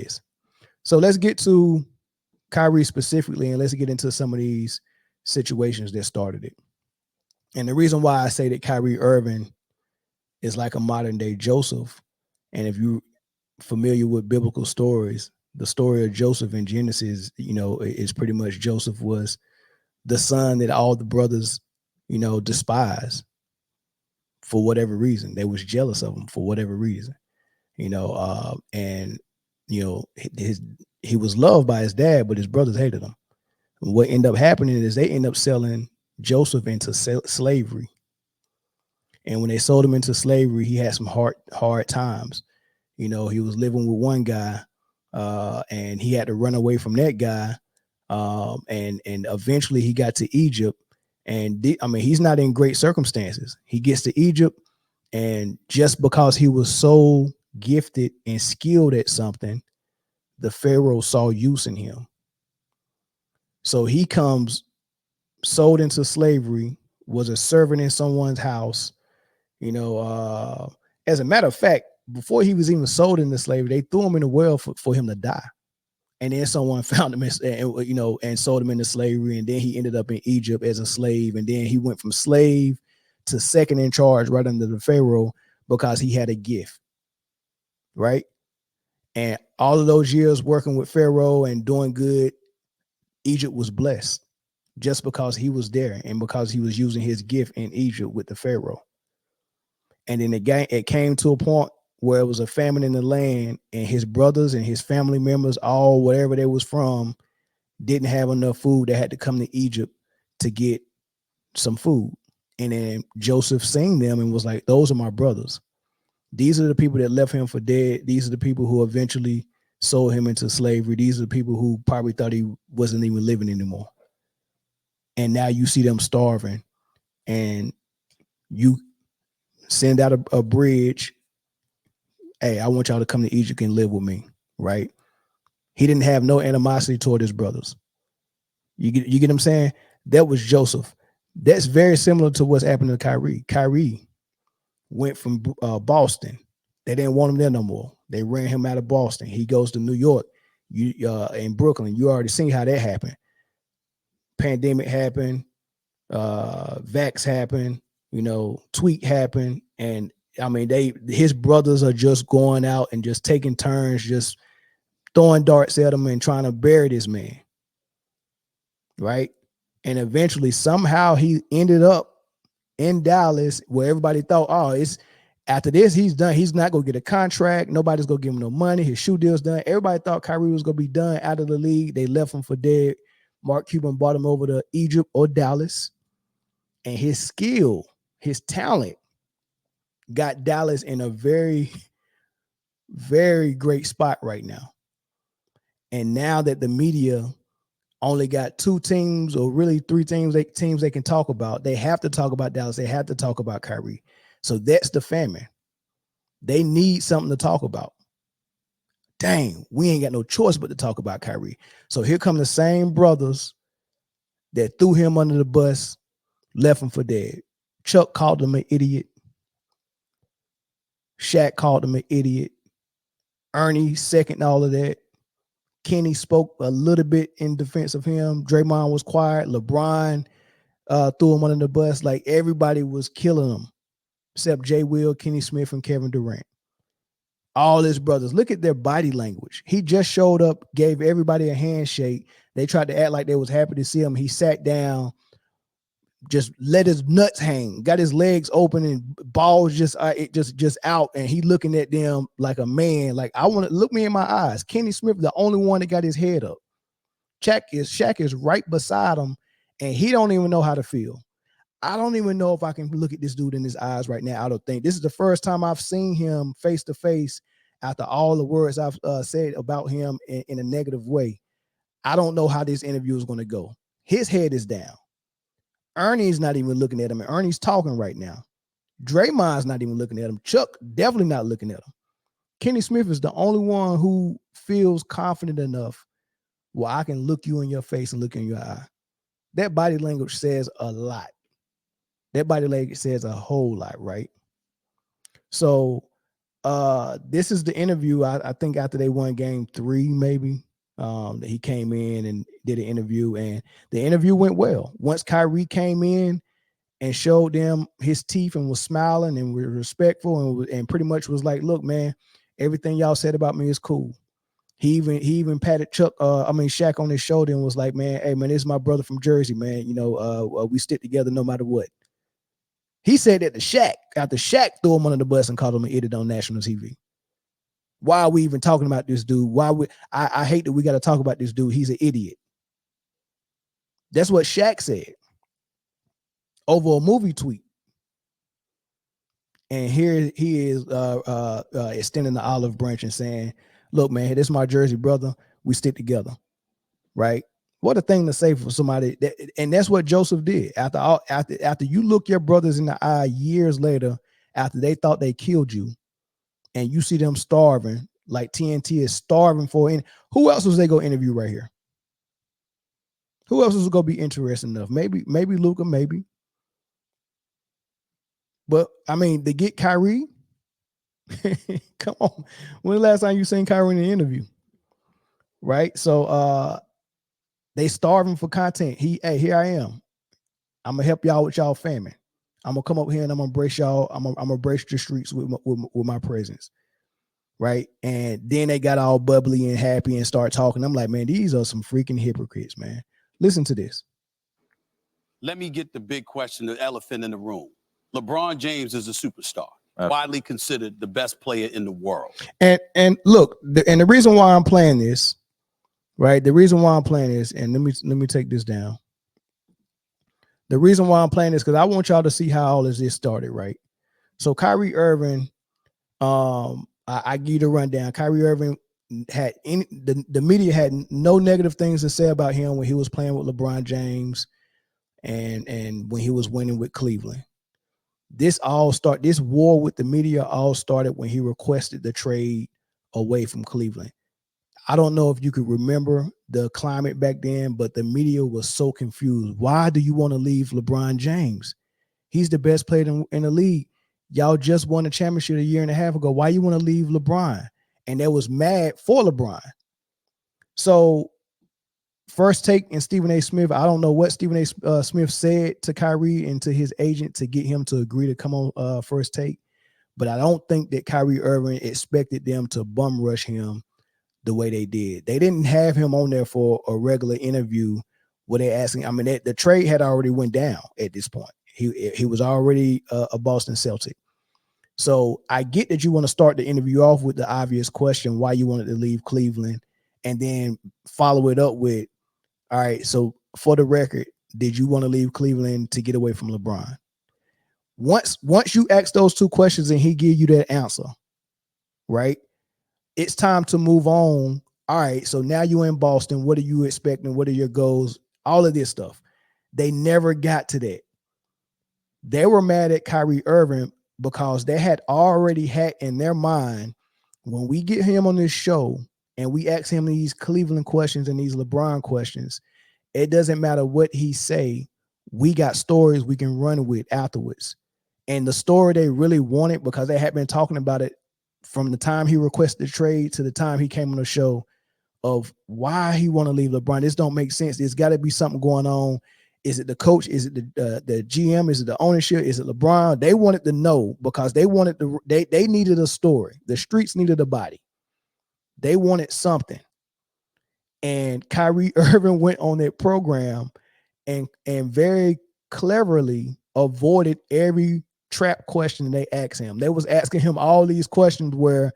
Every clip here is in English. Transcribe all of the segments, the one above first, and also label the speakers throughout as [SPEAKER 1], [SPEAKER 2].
[SPEAKER 1] is. So let's get to Kyrie specifically, and let's get into some of these situations that started it. And the reason why I say that Kyrie Irving is like a modern day Joseph, and if you familiar with biblical stories, the story of Joseph in Genesis, is pretty much Joseph was the son that all the brothers, despised for whatever reason. They was jealous of him for whatever reason, and his he was loved by his dad, but his brothers hated him. And what ended up happening is they end up selling Joseph into slavery. And when they sold him into slavery, he had some hard times. He was living with one guy, and he had to run away from that guy. And eventually he got to Egypt, and he's not in great circumstances. He gets to Egypt, and just because he was so gifted and skilled at something, the Pharaoh saw use in him. So he comes sold into slavery, was a servant in someone's house. As a matter of fact, before he was even sold into slavery, they threw him in the well for him to die. And then someone found him and sold him into slavery. And then he ended up in Egypt as a slave. And then he went from slave to second in charge right under the Pharaoh because he had a gift. Right. And all of those years working with Pharaoh and doing good, Egypt was blessed just because he was there and because he was using his gift in Egypt with the Pharaoh. And then it came to a point where it was a famine in the land, and his brothers and his family members, all wherever they was from, didn't have enough food. They had to come to Egypt to get some food. And then Joseph seen them and was like, those are my brothers. These are the people that left him for dead. These are the people who eventually sold him into slavery. These are the people who probably thought he wasn't even living anymore. And now you see them starving, and you send out a bridge. Hey, I want y'all to come to Egypt and live with me, right? He didn't have no animosity toward his brothers. You get what I'm saying? That was Joseph. That's very similar to what's happening to Kyrie. Kyrie went from Boston. They didn't want him there no more. They ran him out of Boston. He goes to New York. In Brooklyn. You already seen how that happened. Pandemic happened. Vax happened. Tweet happened, and his brothers are just going out and just taking turns, just throwing darts at him and trying to bury this man. Right. And eventually somehow he ended up in Dallas, where everybody thought, oh, it's after this, he's done. He's not going to get a contract. Nobody's going to give him no money. His shoe deal's done. Everybody thought Kyrie was going to be done out of the league. They left him for dead. Mark Cuban brought him over to Egypt or Dallas, and his skill, his talent got Dallas in a very, very great spot right now. And now that the media only got two teams, or really three teams they can talk about, they have to talk about Dallas. They have to talk about Kyrie. So that's the famine. They need something to talk about. Dang, we ain't got no choice but to talk about Kyrie. So here come the same brothers that threw him under the bus, left him for dead. Chuck called him an idiot. Shaq called him an idiot. Ernie seconded all of that. Kenny spoke a little bit in defense of him. Draymond was quiet. LeBron threw him under the bus. Like, everybody was killing him except Jay Will, Kenny Smith, and Kevin Durant. All his brothers. Look at their body language. He just showed up, gave everybody a handshake. They tried to act like they was happy to see him. He sat down, just let his nuts hang, got his legs open and balls just out, and he looking at them like a man. Like, I want to look me in my eyes. Kenny Smith, the only one that got his head up. Shaq is right beside him, and he don't even know how to feel. I don't even know if I can look at this dude in his eyes right now. I don't think. This is the first time I've seen him face to face after all the words I've said about him in a negative way. I don't know how this interview is going to go. His head is down. Ernie's not even looking at him, and Ernie's talking right now. Draymond's not even looking at him. Chuck definitely not looking at him. Kenny Smith is the only one who feels confident enough where I can look you in your face and look in your eye. That body language says a lot. That body language says a whole lot, right? So This is the interview. I think after they won game 3, maybe. He came in and did an interview, and the interview went well. Once Kyrie came in and showed them his teeth and was smiling and was respectful and pretty much was like, "Look, man, everything y'all said about me is cool." He even patted Shaq on his shoulder and was like, "Man, hey man, this is my brother from Jersey, man. You know, we stick together no matter what." He said that to Shaq after Shaq threw him under the bus and called him an idiot on national TV. Why are we even talking about this dude? I hate that we got to talk about this dude. He's an idiot. That's what Shaq said over a movie tweet. And here he is extending the olive branch and saying, "Look, man, this is my Jersey brother. We stick together." Right? What a thing to say for somebody and that's what Joseph did. After you look your brothers in the eye years later, after they thought they killed you, and you see them starving, like TNT is starving for who else was they going to interview right here? Who else was going to be interesting enough? Maybe Luka, maybe. But I mean, to get Kyrie, come on. When the last time you seen Kyrie in an interview? Right? So they starving for content. Hey, here I am. I'm gonna help y'all with y'all famine. I'm gonna come up here and I'm gonna brace y'all. I'm gonna brace the streets with my presence. Right? And then they got all bubbly and happy and start talking. I'm like, man, these are some freaking hypocrites, man. Listen to this.
[SPEAKER 2] Let me get the big question, the elephant in the room. LeBron James is a superstar, widely considered the best player in the world.
[SPEAKER 1] And look, the reason why I'm playing this, right? The reason why I'm playing this, and let me take this down. The reason why I'm playing this because I want y'all to see how all of this started, right? So Kyrie Irving, I give you the rundown. Kyrie Irving had the media had no negative things to say about him when he was playing with LeBron James and when he was winning with Cleveland. This war with the media all started when he requested the trade away from Cleveland. I don't know if you could remember the climate back then, but the media was so confused. Why do you want to leave LeBron James? He's the best player in the league. Y'all just won a championship a year and a half ago. Why you want to leave LeBron? And they was mad for LeBron. So First Take and Stephen A. Smith, I don't know what Stephen A. Smith said to Kyrie and to his agent to get him to agree to come on First Take. But I don't think that Kyrie Irving expected them to bum rush him the way they did. They didn't have him on there for a regular interview where they asking. I mean, the trade had already went down at this point. He was already a Boston Celtic. So I get that you want to start the interview off with the obvious question, why you wanted to leave Cleveland, and then follow it up with, all right, so for the record, did you want to leave Cleveland to get away from LeBron? Once you ask those two questions and he give you that answer, right, it's time to move on. All right, so now you're in Boston. What are you expecting? What are your goals? All of this stuff. They never got to that. They were mad at Kyrie Irving because they had already had in their mind, when we get him on this show and we ask him these Cleveland questions and these LeBron questions, it doesn't matter what he say. We got stories we can run with afterwards. And the story they really wanted, because they had been talking about it from the time he requested the trade to the time he came on the show, of why he want to leave LeBron. This don't make sense. There's got to be something going on. Is it the coach? Is it the GM? Is it the ownership? Is it LeBron? They wanted to know because they wanted they needed a story. The streets needed a body. They wanted something. And Kyrie Irving went on that program and very cleverly avoided every trap question they asked him. They was asking him all these questions where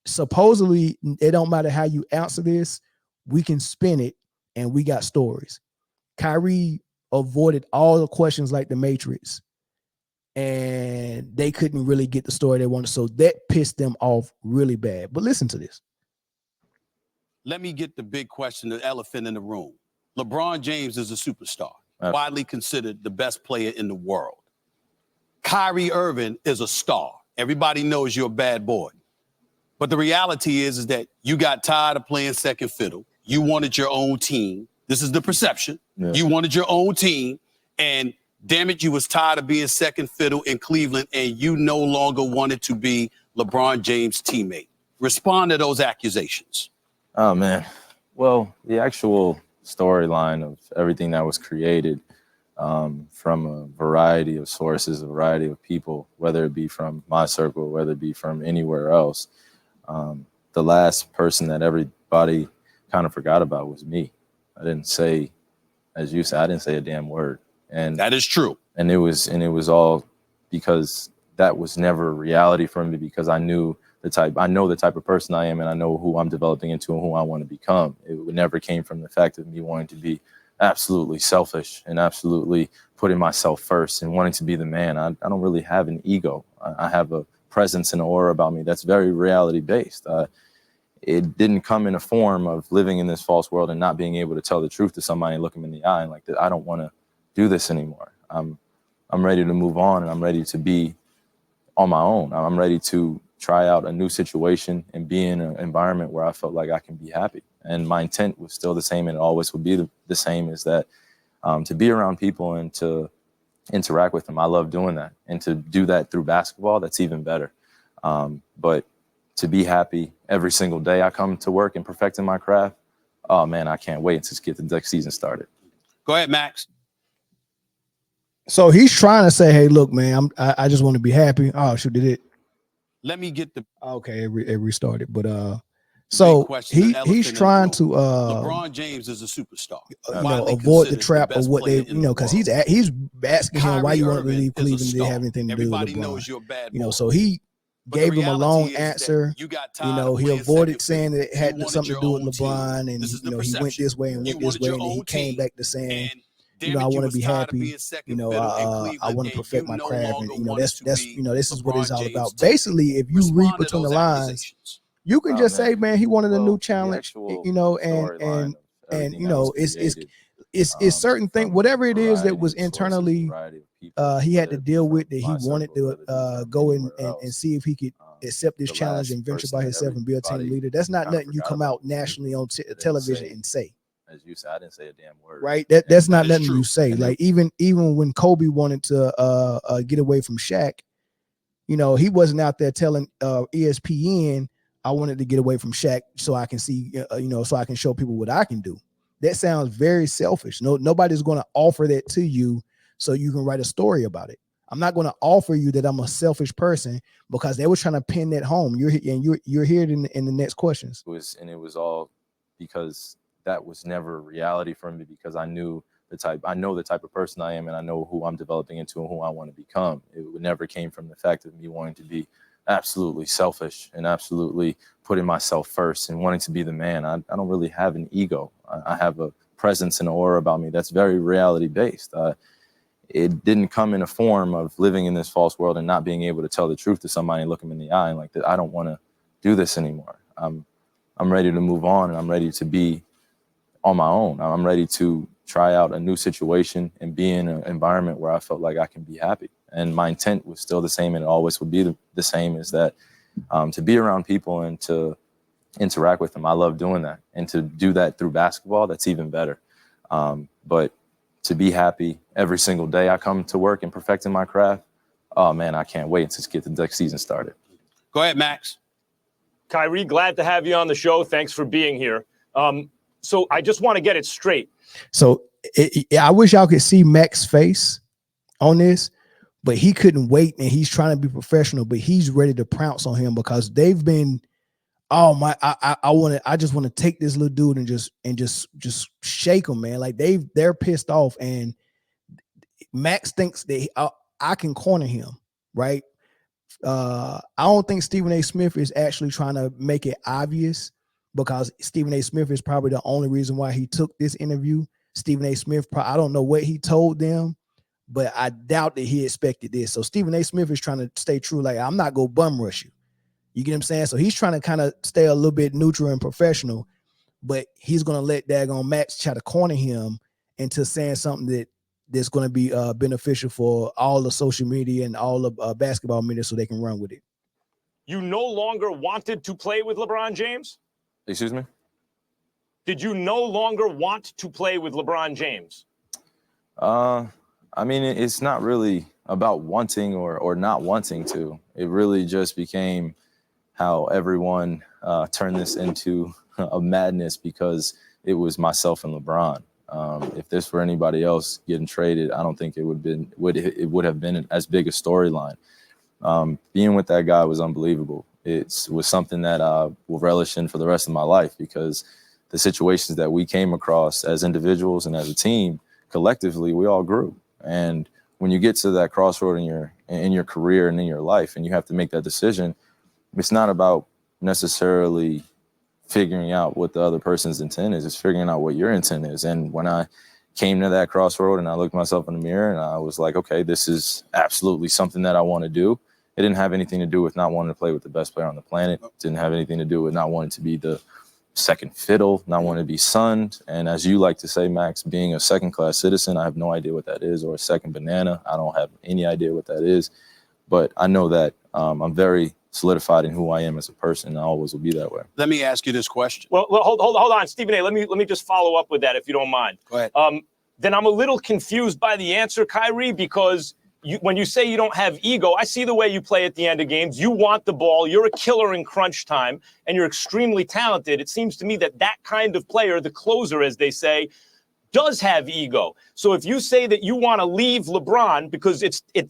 [SPEAKER 1] supposedly it don't matter how you answer this, we can spin it and we got stories. Kyrie avoided all the questions like the Matrix, and they couldn't really get the story they wanted. So that pissed them off really bad. But listen to this.
[SPEAKER 2] Let me get the big question, the elephant in the room. LeBron James is a superstar, widely considered the best player in the world. Kyrie Irving is a star. Everybody knows you're a bad boy. But the reality is that you got tired of playing second fiddle. You wanted your own team. This is the perception. Yeah. You wanted your own team, and damn it, you was tired of being second fiddle in Cleveland, and you no longer wanted to be LeBron James' teammate. Respond to those accusations.
[SPEAKER 3] Oh, man. Well, the actual storyline of everything that was created from a variety of sources, a variety of people, whether it be from my circle, whether it be from anywhere else, the last person that everybody kind of forgot about was me. I didn't say, as you said, I didn't say a damn word. And
[SPEAKER 2] that is true.
[SPEAKER 3] And it was all because that was never a reality for me, because I know the type of person I am, and I know who I'm developing into and who I want to become. It never came from the fact of me wanting to be absolutely selfish and absolutely putting myself first and wanting to be the man. I don't really have an ego. I have a presence and aura about me that's very reality based. It didn't come in a form of living in this false world and not being able to tell the truth to somebody and look them in the eye and like that. I don't want to do this anymore. I'm ready to move on, and I'm ready to be on my own. I'm ready to try out a new situation and be in an environment where I felt like I can be happy. And my intent was still the same, and it always will be the same, is that to be around people and to interact with them. I love doing that. And to do that through basketball, that's even better. But to be happy every single day I come to work and perfecting my craft, oh, man, I can't wait to get the next season started.
[SPEAKER 2] Go ahead, Max.
[SPEAKER 1] So he's trying to say, hey, look, man, I just want to be happy. Oh, shoot, did it?
[SPEAKER 2] Let me get the
[SPEAKER 1] okay. It restarted, but so he's trying to
[SPEAKER 2] LeBron James is a superstar.
[SPEAKER 1] Avoid the trap of what they because he's asking him why you want to leave Cleveland. Didn't have anything to do with LeBron.
[SPEAKER 2] Knows you're a bad boy.
[SPEAKER 1] So he gave him a long answer. He avoided saying that it had something to do with LeBron, and he went this way and went this way, and then he came back to saying, I want to be happy. I want to perfect my craft, and that's this is what it's all about. Basically, if you read between the lines, you can just say, man, he wanted a new challenge, and it's certain thing, whatever it is that was internally he had to deal with, that he wanted to go and see if he could accept this challenge and venture by himself and be a team leader. That's not nothing you come out nationally on television and say.
[SPEAKER 3] As you said, I didn't say a damn word.
[SPEAKER 1] Right. That's not nothing you say. Like even when Kobe wanted to get away from Shaq, he wasn't out there telling ESPN, I wanted to get away from Shaq so I can see, so I can show people what I can do. That sounds very selfish. Nobody's going to offer that to you so you can write a story about it. I'm not going to offer you that I'm a selfish person, because they were trying to pin that home. You're here in the next questions.
[SPEAKER 3] It was all because that was never a reality for me, because I know the type of person I am, and I know who I'm developing into and who I want to become. It never came from the fact of me wanting to be absolutely selfish and absolutely putting myself first and wanting to be the man. I don't really have an ego. I have a presence and aura about me that's very reality based. It didn't come in a form of living in this false world and not being able to tell the truth to somebody and look them in the eye and like that. I don't want to do this anymore. I'm ready to move on, and I'm ready to be on my own. I'm ready to try out a new situation and be in an environment where I felt like I can be happy. And my intent was still the same, and it always will be the same, is that to be around people and to interact with them. I love doing that. And to do that through basketball, that's even better. But to be happy every single day I come to work and perfecting my craft, oh, man, I can't wait to get the next season started.
[SPEAKER 2] Go ahead, Max.
[SPEAKER 4] Kyrie, glad to have you on the show. Thanks for being here. So I just want to get it straight.
[SPEAKER 1] So I wish y'all could see Max's face on this, but he couldn't wait, and he's trying to be professional, but he's ready to pounce on him, because they've been, I just want to take this little dude and just shake him, man. Like they're pissed off, and Max thinks that I can corner him, right? I don't think Stephen A. Smith is actually trying to make it obvious, because Stephen A. Smith is probably the only reason why he took this interview. Stephen A. Smith, I don't know what he told them, but I doubt that he expected this. So Stephen A. Smith is trying to stay true. Like, I'm not going to bum rush you. You get what I'm saying? So he's trying to kind of stay a little bit neutral and professional, but he's going to let daggone Max try to corner him into saying something that's going to be beneficial for all the social media and all the basketball media, so they can run with it.
[SPEAKER 4] You no longer wanted to play with LeBron James?
[SPEAKER 3] Excuse me?
[SPEAKER 4] Did you no longer want to play with LeBron James?
[SPEAKER 3] I mean, it's not really about wanting or not wanting to. It really just became how everyone turned this into a madness because it was myself and LeBron. If this were anybody else getting traded, I don't think it would have been as big a storyline. Being with that guy was unbelievable. It was something that I will relish in for the rest of my life, because the situations that we came across as individuals and as a team, collectively, we all grew. And when you get to that crossroad in your career and in your life, and you have to make that decision, it's not about necessarily figuring out what the other person's intent is. It's figuring out what your intent is. And when I came to that crossroad and I looked myself in the mirror and I was like, okay, this is absolutely something that I want to do. It didn't have anything to do with not wanting to play with the best player on the planet. It didn't have anything to do with not wanting to be the second fiddle, not wanting to be sunned. And as you like to say, Max, being a second-class citizen, I have no idea what that is, or a second banana. I don't have any idea what that is. But I know that I'm very solidified in who I am as a person, and I always will be that way.
[SPEAKER 2] Let me ask you this question.
[SPEAKER 4] Well, hold on, Stephen A. Let me just follow up with that, if you don't mind.
[SPEAKER 2] Go ahead.
[SPEAKER 4] Then I'm a little confused by the answer, Kyrie, because when you say you don't have ego, I see the way you play at the end of games. You want the ball. You're a killer in crunch time, and you're extremely talented. It seems to me that kind of player, the closer, as they say, does have ego. So if you say that you want to leave LeBron because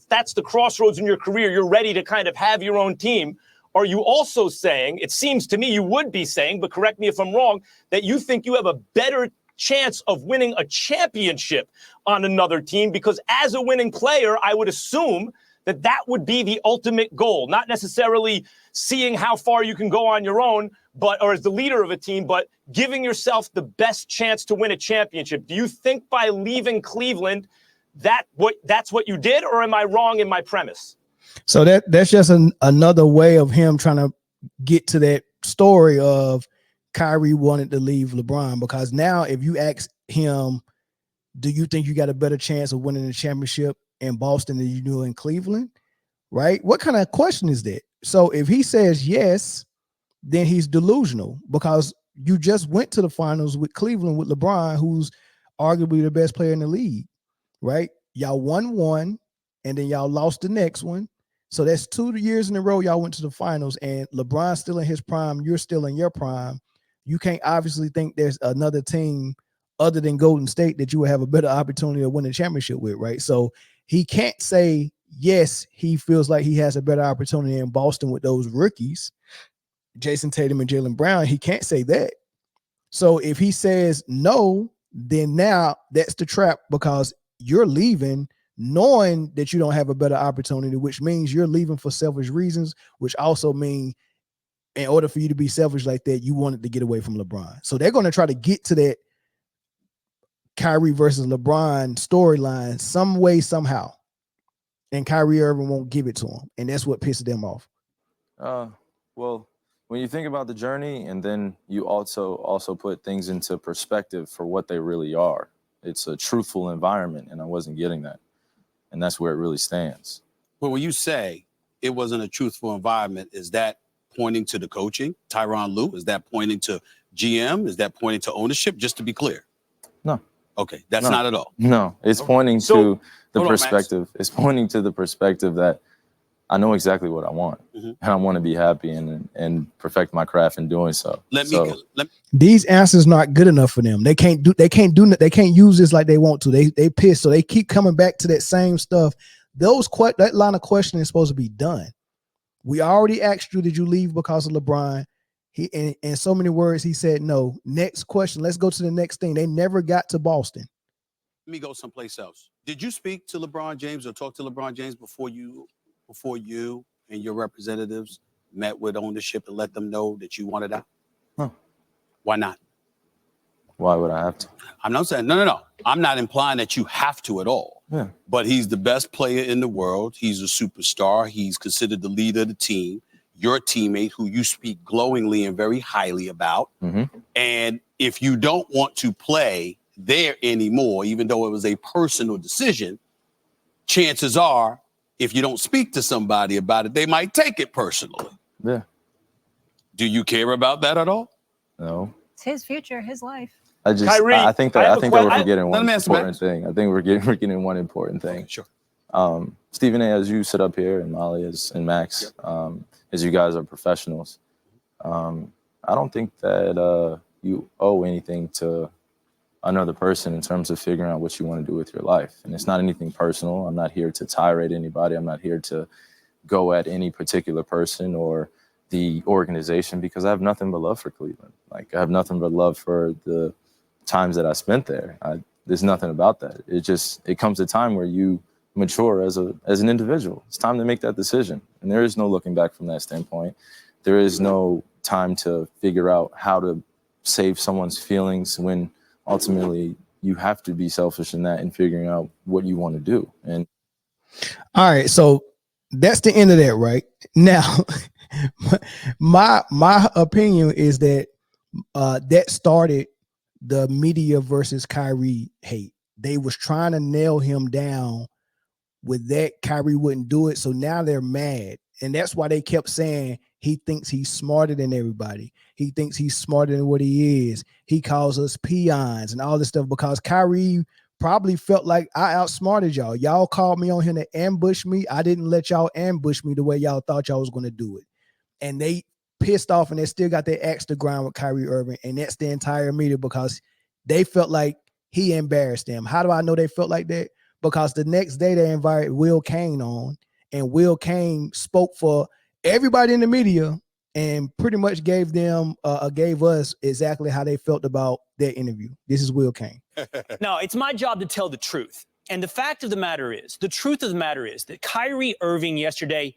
[SPEAKER 4] that's the crossroads in your career, you're ready to kind of have your own team, are you also saying, it seems to me you would be saying, but correct me if I'm wrong, that you think you have a better chance of winning a championship on another team? Because as a winning player, I would assume that would be the ultimate goal, not necessarily seeing how far you can go on your own, or as the leader of a team, but giving yourself the best chance to win a championship. Do you think by leaving Cleveland that's what you did, or am I wrong in my premise?
[SPEAKER 1] So that's just another way of him trying to get to that story of Kyrie wanted to leave LeBron, because now if you ask him, do you think you got a better chance of winning the championship in Boston than you do in Cleveland? Right? What kind of question is that? So if he says yes, then he's delusional, because you just went to the finals with Cleveland with LeBron, who's arguably the best player in the league, right? Y'all won one, and then y'all lost the next one. So that's 2 years in a row y'all went to the finals, and LeBron's still in his prime. You're still in your prime. You can't obviously think there's another team other than Golden State that you would have a better opportunity to win a championship with, right? So he can't say, yes, he feels like he has a better opportunity in Boston with those rookies, Jason Tatum and Jaylen Brown. He can't say that. So if he says no, then now that's the trap, because you're leaving knowing that you don't have a better opportunity, which means you're leaving for selfish reasons, which also mean in order for you to be selfish like that, you wanted to get away from LeBron. So they're going to try to get to that Kyrie versus LeBron storyline some way, somehow. And Kyrie Irving won't give it to him. And that's what pisses them off.
[SPEAKER 3] Well, when you think about the journey, and then you also put things into perspective for what they really are, it's a truthful environment, and I wasn't getting that. And that's where it really stands.
[SPEAKER 2] Well, when you say it wasn't a truthful environment, is that pointing to the coaching, Tyronn Lue? Is that pointing to GM? Is that pointing to ownership? Just to be clear.
[SPEAKER 3] No.
[SPEAKER 2] Okay, that's not at all.
[SPEAKER 3] No, it's pointing to the perspective. It's pointing to the perspective that I know exactly what I want, and I want to be happy and perfect my craft in doing so.
[SPEAKER 1] These answers not good enough for them. They can't use this like they want to. They piss, so they keep coming back to that same stuff. That line of questioning is supposed to be done. We already asked you, did you leave because of LeBron? He in so many words, he said no. Next question. Let's go to the next thing. They never got to Boston.
[SPEAKER 2] Let me go someplace else. Did you speak to LeBron James or talk to LeBron James before you and your representatives met with ownership and let them know that you wanted out?
[SPEAKER 3] No.
[SPEAKER 2] Why not?
[SPEAKER 3] Why would I have to?
[SPEAKER 2] I'm not saying, no. I'm not implying that you have to at all.
[SPEAKER 3] Yeah.
[SPEAKER 2] But he's the best player in the world. He's a superstar. He's considered the leader of the team. Your teammate, who you speak glowingly and very highly about. And if you don't want to play there anymore, even though it was a personal decision, chances are, if you don't speak to somebody about it, they might take it personally.
[SPEAKER 3] Yeah.
[SPEAKER 2] Do you care about that at all?
[SPEAKER 3] No.
[SPEAKER 5] It's his future, his life.
[SPEAKER 4] Kyrie,
[SPEAKER 3] I think that we're forgetting one important
[SPEAKER 2] thing.
[SPEAKER 3] thing. I think we're getting one important thing.
[SPEAKER 2] Okay, sure.
[SPEAKER 3] Stephen A., as you sit up here, and Molly and Max, as you guys are professionals, I don't think that you owe anything to another person in terms of figuring out what you want to do with your life. And it's not anything personal. I'm not here to tirade anybody. I'm not here to go at any particular person or the organization, because I have nothing but love for Cleveland. Like, I have nothing but love for the times that I spent there. There's nothing about that. It comes a time where you mature as an individual. It's time to make that decision. And there is no looking back from that standpoint. There is no time to figure out how to save someone's feelings when ultimately you have to be selfish in that and figuring out what you want to do. And
[SPEAKER 1] all right, so that's the end of that, right? Now, my opinion is that that started the media versus Kyrie hate. They was trying to nail him down with that. Kyrie wouldn't do it, so now they're mad, and that's why they kept saying he thinks he's smarter than everybody. He thinks he's smarter than what he is. He calls us peons and all this stuff, because Kyrie probably felt like I outsmarted y'all. Y'all called me on here to ambush me. I didn't let y'all ambush me the way y'all thought y'all was going to do it. And they pissed off, and they still got their axe to grind with Kyrie Irving. And that's the entire media, because they felt like he embarrassed them. How do I know they felt like that? Because the next day they invited Will Kane on, and Will Kane spoke for everybody in the media and pretty much gave us exactly how they felt about that interview. This is Will Kane.
[SPEAKER 5] No, it's my job to tell the truth. And the truth of the matter is that Kyrie Irving yesterday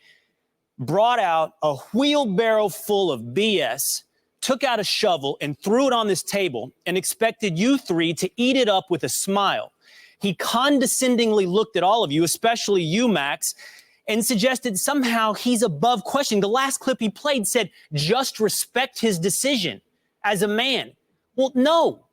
[SPEAKER 5] brought out a wheelbarrow full of BS, took out a shovel and threw it on this table and expected you three to eat it up with a smile. He condescendingly looked at all of you, especially you, Max, and suggested somehow he's above questioning. The last clip he played said, just respect his decision as a man. Well, no.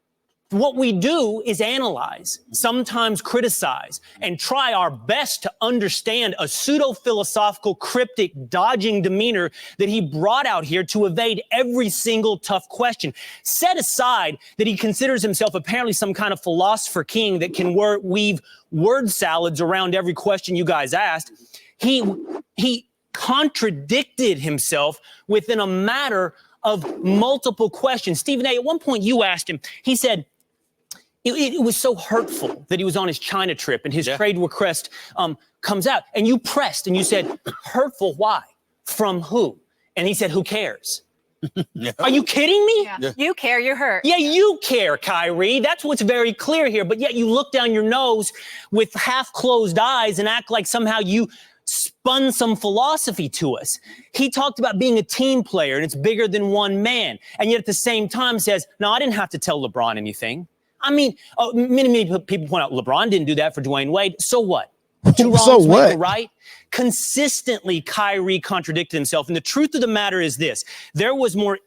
[SPEAKER 5] What we do is analyze, sometimes criticize, and try our best to understand a pseudo-philosophical, cryptic, dodging demeanor that he brought out here to evade every single tough question. Set aside that he considers himself apparently some kind of philosopher king that can weave word salads around every question you guys asked. He contradicted himself within a matter of multiple questions. Stephen A., at one point you asked him, he said, it was so hurtful that he was on his China trip and his trade request comes out. And you pressed and you said, hurtful, why? From who? And he said, who cares? Are you kidding me?
[SPEAKER 6] Yeah. You care, you're hurt.
[SPEAKER 5] Yeah, you care, Kyrie. That's what's very clear here. But yet you look down your nose with half-closed eyes and act like somehow you spun some philosophy to us. He talked about being a team player and it's bigger than one man. And yet at the same time says, no, I didn't have to tell LeBron anything. I mean, many people point out LeBron didn't do that for Dwayne Wade. So what? Two wrongs make a right. Consistently, Kyrie contradicted himself. And the truth of the matter is this. There was more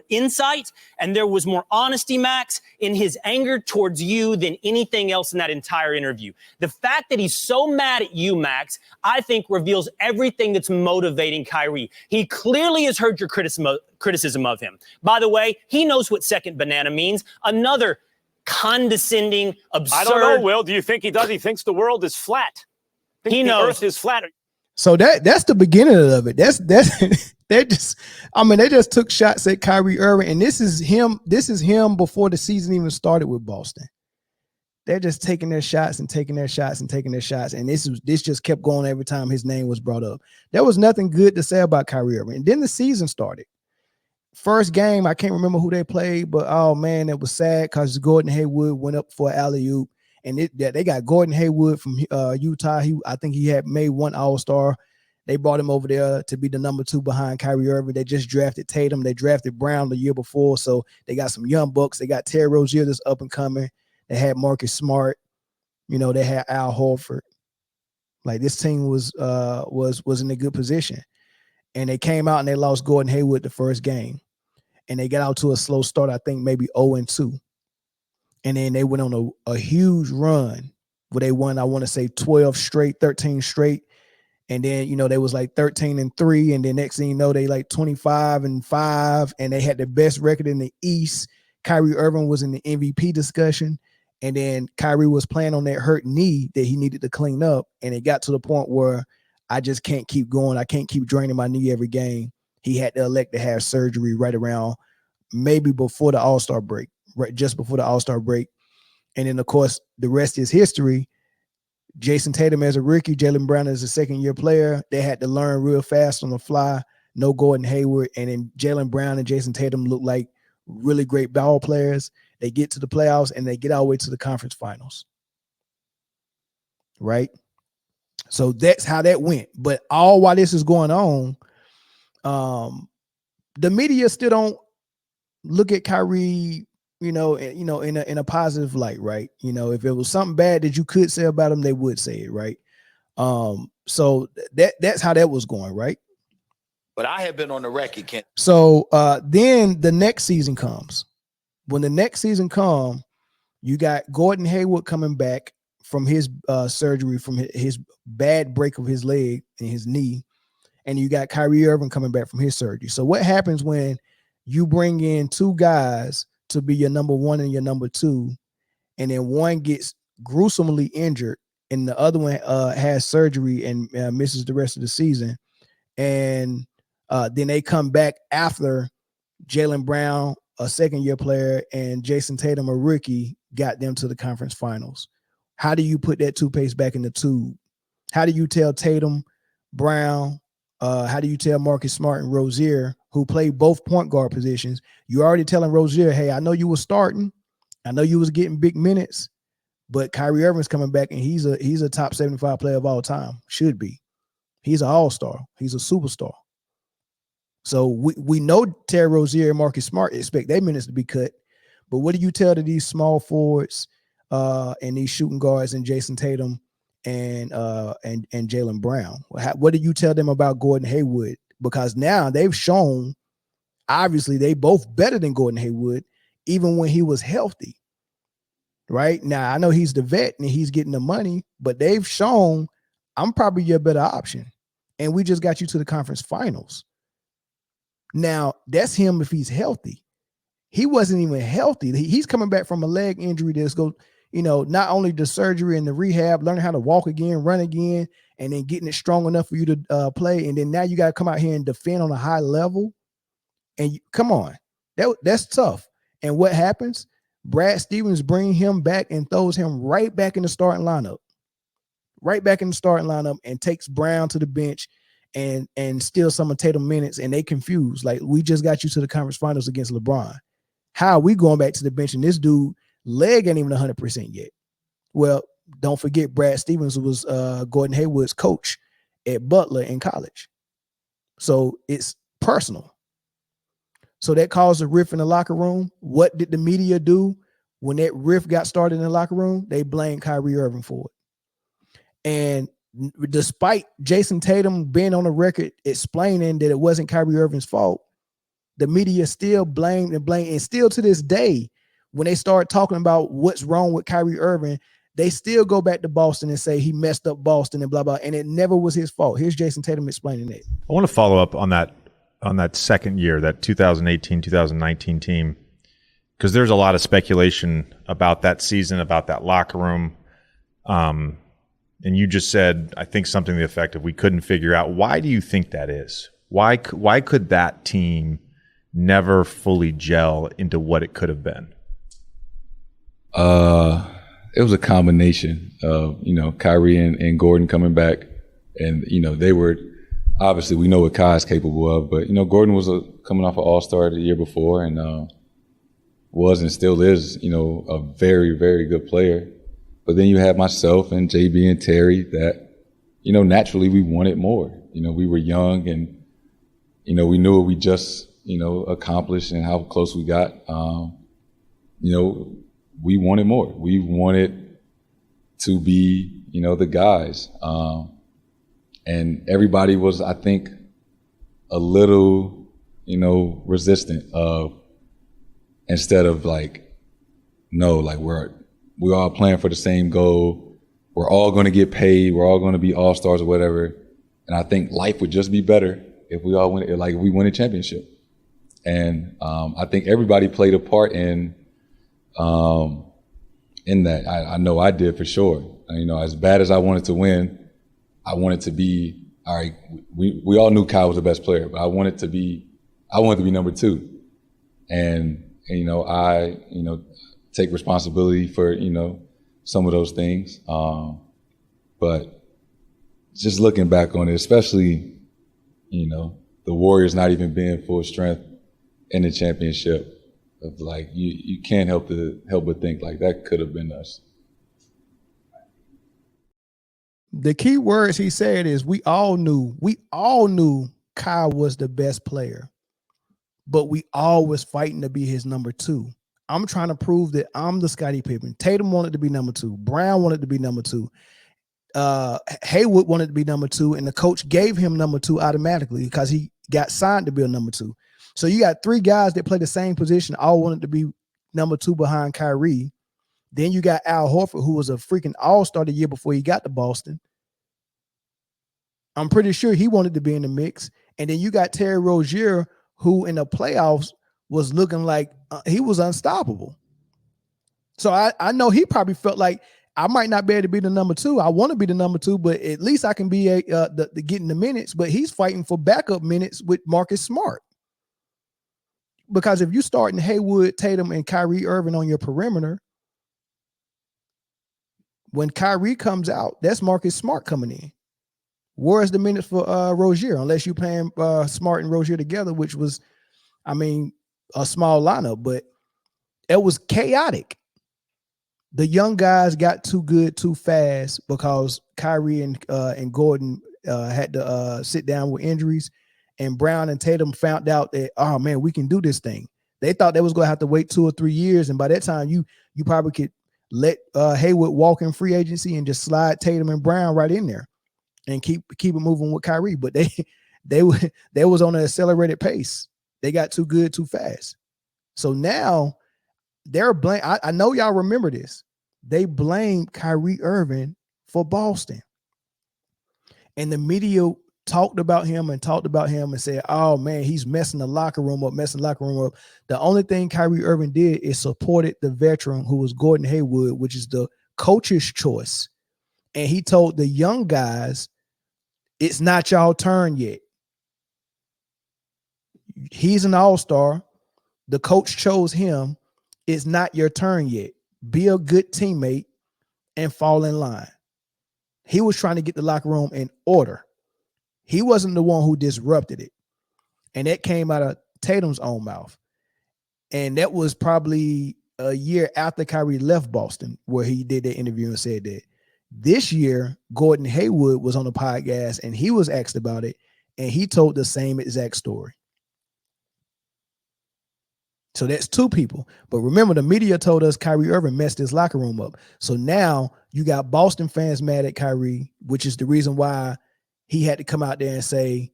[SPEAKER 5] insight and there was more honesty, Max, in his anger towards you than anything else in that entire interview. The fact that he's so mad at you, Max, I think reveals everything that's motivating Kyrie. He clearly has heard your criticism of him. By the way, he knows what second banana means. Another condescending, absurd.
[SPEAKER 4] I don't know, Will. Do you think he does? He thinks the world is flat.
[SPEAKER 5] He knows
[SPEAKER 4] the earth is flat.
[SPEAKER 1] So that's the beginning of it. That's they just took shots at Kyrie Irving, and this is him before the season even started with Boston. They're just taking their shots and taking their shots and taking their shots, and this just kept going every time his name was brought up. There was nothing good to say about Kyrie Irving. And then the season started. First game, I can't remember who they played, but oh man, it was sad because Gordon Hayward went up for an alley-oop, and they got Gordon Hayward from Utah. I think he had made one All-Star. They brought him over there to be the number 2 behind Kyrie Irving. They just drafted Tatum. They drafted Brown the year before, so they got some young bucks. They got Terry Rozier that's up and coming. They had Marcus Smart. They had Al Horford. Like, this team was in a good position, and they came out and they lost Gordon Hayward the first game. And they got out to a slow start, I think maybe 0-2. And then they went on a huge run where they won, I want to say 12 straight, 13 straight. And then, they was like 13-3. And then next thing you know, they like 25-5. And they had the best record in the East. Kyrie Irving was in the MVP discussion. And then Kyrie was playing on that hurt knee that he needed to clean up. And it got to the point where I just can't keep going. I can't keep draining my knee every game. He had to elect to have surgery right around maybe before the All-Star break, right just before the All-Star break. And then, of course, the rest is history. Jason Tatum as a rookie, Jaylen Brown as a second-year player. They had to learn real fast on the fly. No Gordon Hayward. And then Jaylen Brown and Jason Tatum look like really great ball players. They get to the playoffs and they get all the way to the conference finals. Right? So that's how that went. But all while this is going on, the media still don't look at Kyrie, in a positive light, right? If it was something bad that you could say about him, they would say it, right? So that's how that was going, right?
[SPEAKER 6] But I have been on the record, Ken.
[SPEAKER 1] So then the next season comes. When the next season comes, you got Gordon Hayward coming back from his surgery, from his bad break of his leg and his knee. And you got Kyrie Irving coming back from his surgery. So what happens when you bring in two guys to be your number one and your number two, and then one gets gruesomely injured and the other one has surgery and misses the rest of the season? And then they come back after Jaylen Brown, a second-year player, and Jason Tatum, a rookie, got them to the conference finals. How do you put that toothpaste back in the tube? How do you tell Tatum, Brown, how do you tell Marcus Smart and Rozier, who play both point guard positions? You're already telling Rozier, hey, I know you were starting. I know you was getting big minutes, but Kyrie Irving's coming back, and he's a top 75 player of all time. Should be. He's an all-star. He's a superstar. So we know Terry Rozier and Marcus Smart expect their minutes to be cut. But what do you tell to these small forwards and these shooting guards and Jason Tatum and Jaylen Brown? What do you tell them about Gordon Hayward? Because now they've shown, obviously, they both better than Gordon Hayward, even when he was healthy. Right? Now, I know he's the vet and he's getting the money, but they've shown I'm probably your better option. And we just got you to the conference finals. Now, that's him if he's healthy. He wasn't even healthy. He's coming back from a leg injury that's not only the surgery and the rehab, learning how to walk again, run again, and then getting it strong enough for you to play. And then now you got to come out here and defend on a high level. And come on, that's tough. And what happens? Brad Stevens brings him back and throws him right back in the starting lineup. Right back in the starting lineup, and takes Brown to the bench and steal some of Tatum minutes, and they confused. Like, we just got you to the conference finals against LeBron. How are we going back to the bench and this dude leg ain't even 100% yet? Well, don't forget Brad Stevens was Gordon Hayward's coach at Butler in college. So it's personal. So that caused a rift in the locker room. What did the media do when that rift got started in the locker room? They blamed Kyrie Irving for it. And despite Jason Tatum being on the record explaining that it wasn't Kyrie Irving's fault, the media still blamed. And still to this day, when they start talking about what's wrong with Kyrie Irving, they still go back to Boston and say he messed up Boston and blah, blah. And it never was his fault. Here's Jason Tatum explaining it.
[SPEAKER 7] I want to follow up on that second year, that 2018-2019 team, because there's a lot of speculation about that season, about that locker room. And you just said, I think, something to the effect of we couldn't figure out. Why do you think that is? Why could that team never fully gel into what it could have been?
[SPEAKER 8] It was a combination of, Kyrie and Gordon coming back. And, they were, obviously we know what Kai's capable of, but, Gordon was coming off an All-Star the year before and was and still is, a very, very good player. But then you have myself and JB and Terry that, naturally we wanted more. We were young and, we knew what we just, accomplished and how close we got. We wanted more. We wanted to be, the guys. And everybody was, I think, a little, resistant of, instead of we're all playing for the same goal. We're all going to get paid. We're all going to be all-stars or whatever. And I think life would just be better if we all win, if we win a championship. And I think everybody played a part in in that. I know I did for sure. You know, as bad as I wanted to win, I wanted to be, all right, we all knew Kyle was the best player, but I wanted to be number 2. And you know, I take responsibility for, you know, some of those things. But just looking back on it, especially, you know, the Warriors not even being full strength in the championship, of like, you can't help but think like that could have been us.
[SPEAKER 1] The key words he said is we all knew Kyle was the best player, but we all was fighting to be his number 2. I'm trying to prove that I'm the Scottie Pippen. Tatum wanted to be number 2. Brown wanted to be number 2. Haywood wanted to be number 2, and the coach gave him number 2 automatically because he got signed to be a number 2. So you got 3 guys that play the same position, all wanted to be number 2 behind Kyrie. Then you got Al Horford, who was a freaking all-star the year before he got to Boston. I'm pretty sure he wanted to be in the mix. And then you got Terry Rozier, who in the playoffs was looking like he was unstoppable. So I know he probably felt like, I might not be able to be the number 2. I want to be the number 2, but at least I can be the getting the minutes. But he's fighting for backup minutes with Marcus Smart. Because if you starting Haywood, Tatum, and Kyrie Irving on your perimeter, when Kyrie comes out, that's Marcus Smart coming in. Where's the minutes for Rozier? Unless you're playing Smart and Rozier together, which was, I mean, a small lineup, but it was chaotic. The young guys got too good too fast because Kyrie and Gordon had to sit down with injuries, and Brown and Tatum found out that, oh man, we can do this thing. They thought they was going to have to wait 2 or 3 years, and by that time you probably could let Haywood walk in free agency and just slide Tatum and Brown right in there and keep it moving with Kyrie. But they was on an accelerated pace. They got too good too fast. So now they're blame. I know y'all remember this. They blamed Kyrie Irving for Boston. And the media talked about him and said, oh man, he's messing the locker room up. The only thing Kyrie Irving did is supported the veteran who was Gordon Hayward, which is the coach's choice. And he told the young guys, it's not y'all turn yet. He's an all-star. The coach chose him. It's not your turn yet. Be a good teammate and fall in line. He was trying to get the locker room in order. He wasn't the one who disrupted it. And that came out of Tatum's own mouth. And that was probably a year after Kyrie left Boston, where he did that interview and said that. This year, Gordon Hayward was on the podcast and he was asked about it, and he told the same exact story. So that's 2 people. But remember, the media told us Kyrie Irving messed his locker room up. So now you got Boston fans mad at Kyrie, which is the reason why he had to come out there and say,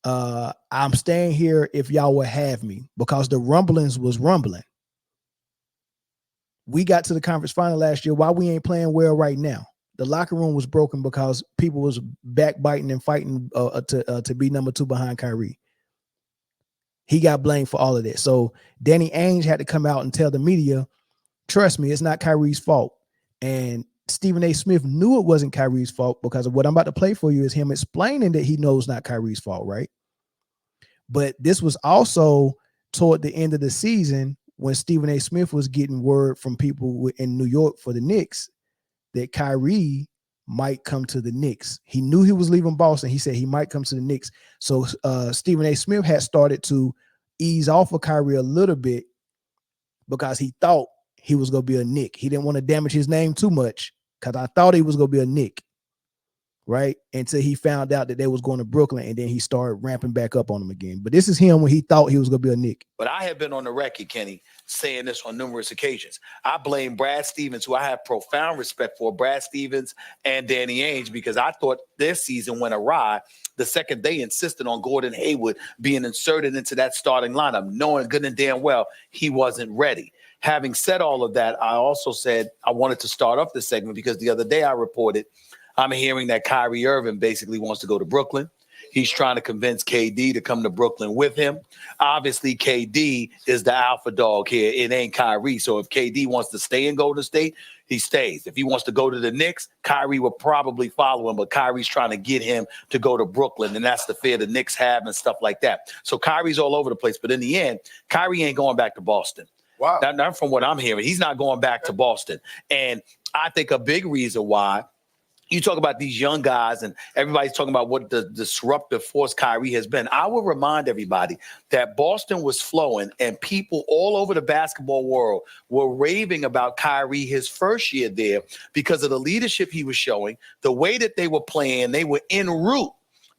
[SPEAKER 1] I'm staying here if y'all will have me, because the rumblings was rumbling. We got to the conference final last year. Why we ain't playing well right now? The locker room was broken because people was backbiting and fighting to be number 2 behind Kyrie. He got blamed for all of this. So Danny Ainge had to come out and tell the media, trust me, it's not Kyrie's fault. And Stephen A. Smith knew it wasn't Kyrie's fault, because of what I'm about to play for you is him explaining that he knows not Kyrie's fault, right? But this was also toward the end of the season when Stephen A. Smith was getting word from people in New York for the Knicks that Kyrie might come to the Knicks. He knew he was leaving Boston. He said he might come to the Knicks. So Stephen A. Smith had started to ease off of Kyrie a little bit because he thought he was going to be a Knick. He didn't want to damage his name too much, because I thought he was going to be a Knick, right? Until he found out that they was going to Brooklyn, and then he started ramping back up on him again. But this is him when he thought he was going to be a Knick.
[SPEAKER 6] But I have been on the record, Kenny, saying this on numerous occasions. I blame Brad Stevens, who I have profound respect for, Brad Stevens and Danny Ainge, because I thought their season went awry the second they insisted on Gordon Hayward being inserted into that starting lineup, knowing good and damn well he wasn't ready. Having said all of that, I also said I wanted to start off this segment because the other day I reported I'm hearing that Kyrie Irving basically wants to go to Brooklyn. He's trying to convince KD to come to Brooklyn with him. Obviously, KD is the alpha dog here. It ain't Kyrie. So if KD wants to stay in Golden State, he stays. If he wants to go to the Knicks, Kyrie will probably follow him, but Kyrie's trying to get him to go to Brooklyn, and that's the fear the Knicks have and stuff like that. So Kyrie's all over the place, but in the end, Kyrie ain't going back to Boston.
[SPEAKER 9] Wow.
[SPEAKER 6] Not from what I'm hearing. He's not going back to Boston. And I think a big reason why you talk about these young guys and everybody's talking about what the disruptive force Kyrie has been. I will remind everybody that Boston was flowing and people all over the basketball world were raving about Kyrie his first year there because of the leadership he was showing, the way that they were playing. They were en route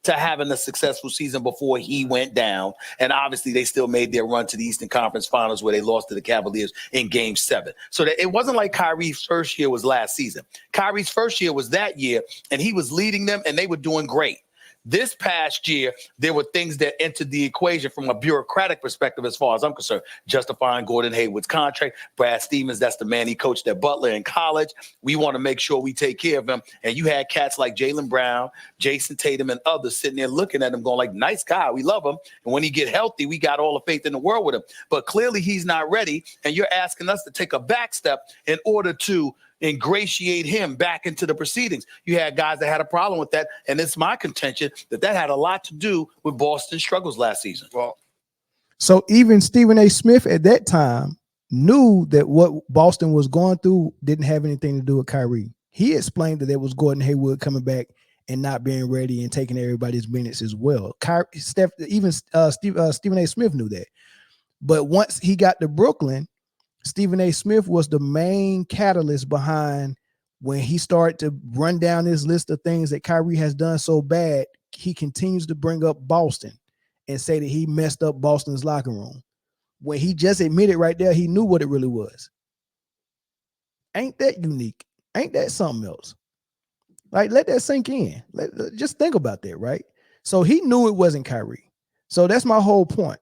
[SPEAKER 6] to having a successful season before he went down. And obviously they still made their run to the Eastern Conference Finals where they lost to the Cavaliers in Game 7. So that it wasn't like Kyrie's first year was last season. Kyrie's first year was that year, and he was leading them, and they were doing great. This past year, there were things that entered the equation from a bureaucratic perspective, as far as I'm concerned, justifying Gordon Hayward's contract. Brad Stevens, that's the man he coached at Butler in college. We want to make sure we take care of him. And you had cats like Jaylen Brown, Jason Tatum, and others sitting there looking at him going like, nice guy, we love him. And when he get healthy, we got all the faith in the world with him. But clearly he's not ready, and you're asking us to take a back step in order to ingratiate him back into the proceedings. You had guys that had a problem with that, and it's my contention that had a lot to do with Boston's struggles last season.
[SPEAKER 9] Well,
[SPEAKER 1] so even Stephen A. Smith at that time knew that what Boston was going through didn't have anything to do with Kyrie. He explained that it was Gordon Hayward coming back and not being ready and taking everybody's minutes as well. Stephen A. Smith knew that. But once he got to Brooklyn, Stephen A. Smith was the main catalyst behind when he started to run down this list of things that Kyrie has done so bad. He continues to bring up Boston and say that he messed up Boston's locker room. When he just admitted right there, he knew what it really was. Ain't that unique? Ain't that something else? Like, let that sink in. Just think about that, right? So he knew it wasn't Kyrie. So that's my whole point.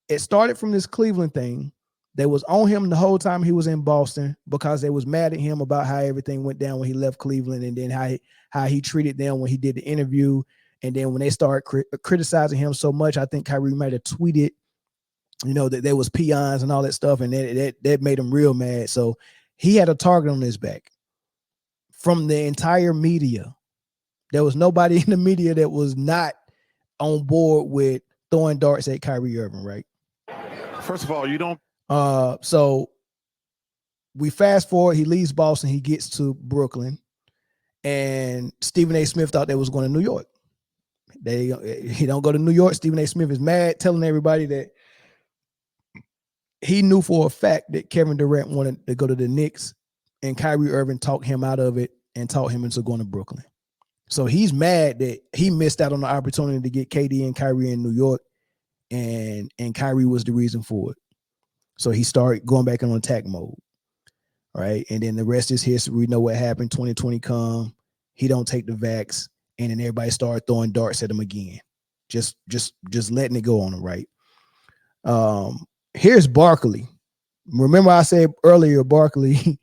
[SPEAKER 1] It started from this Cleveland thing. They was on him the whole time he was in Boston because they was mad at him about how everything went down when he left Cleveland, and then how he treated them when he did the interview. And then when they started criticizing him so much, I think Kyrie might have tweeted, that there was peons and all that stuff, and that made him real mad. So he had a target on his back from the entire media. There was nobody in the media that was not on board with throwing darts at Kyrie Irving, right?
[SPEAKER 9] first of all, you don't.
[SPEAKER 1] So we fast forward, he leaves Boston, he gets to Brooklyn, and Stephen A. Smith thought they was going to New York. He don't go to New York. Stephen A. Smith is mad, telling everybody that he knew for a fact that Kevin Durant wanted to go to the Knicks, and Kyrie Irving talked him out of it and talked him into going to Brooklyn. So he's mad that he missed out on the opportunity to get KD and Kyrie in New York, and Kyrie was the reason for it. So he started going back on attack mode, right? And then the rest is history. We know what happened. 2020 come, he don't take the vax, and then everybody started throwing darts at him again, just letting it go on him, right? Here's Barkley. Remember I said earlier, Barkley,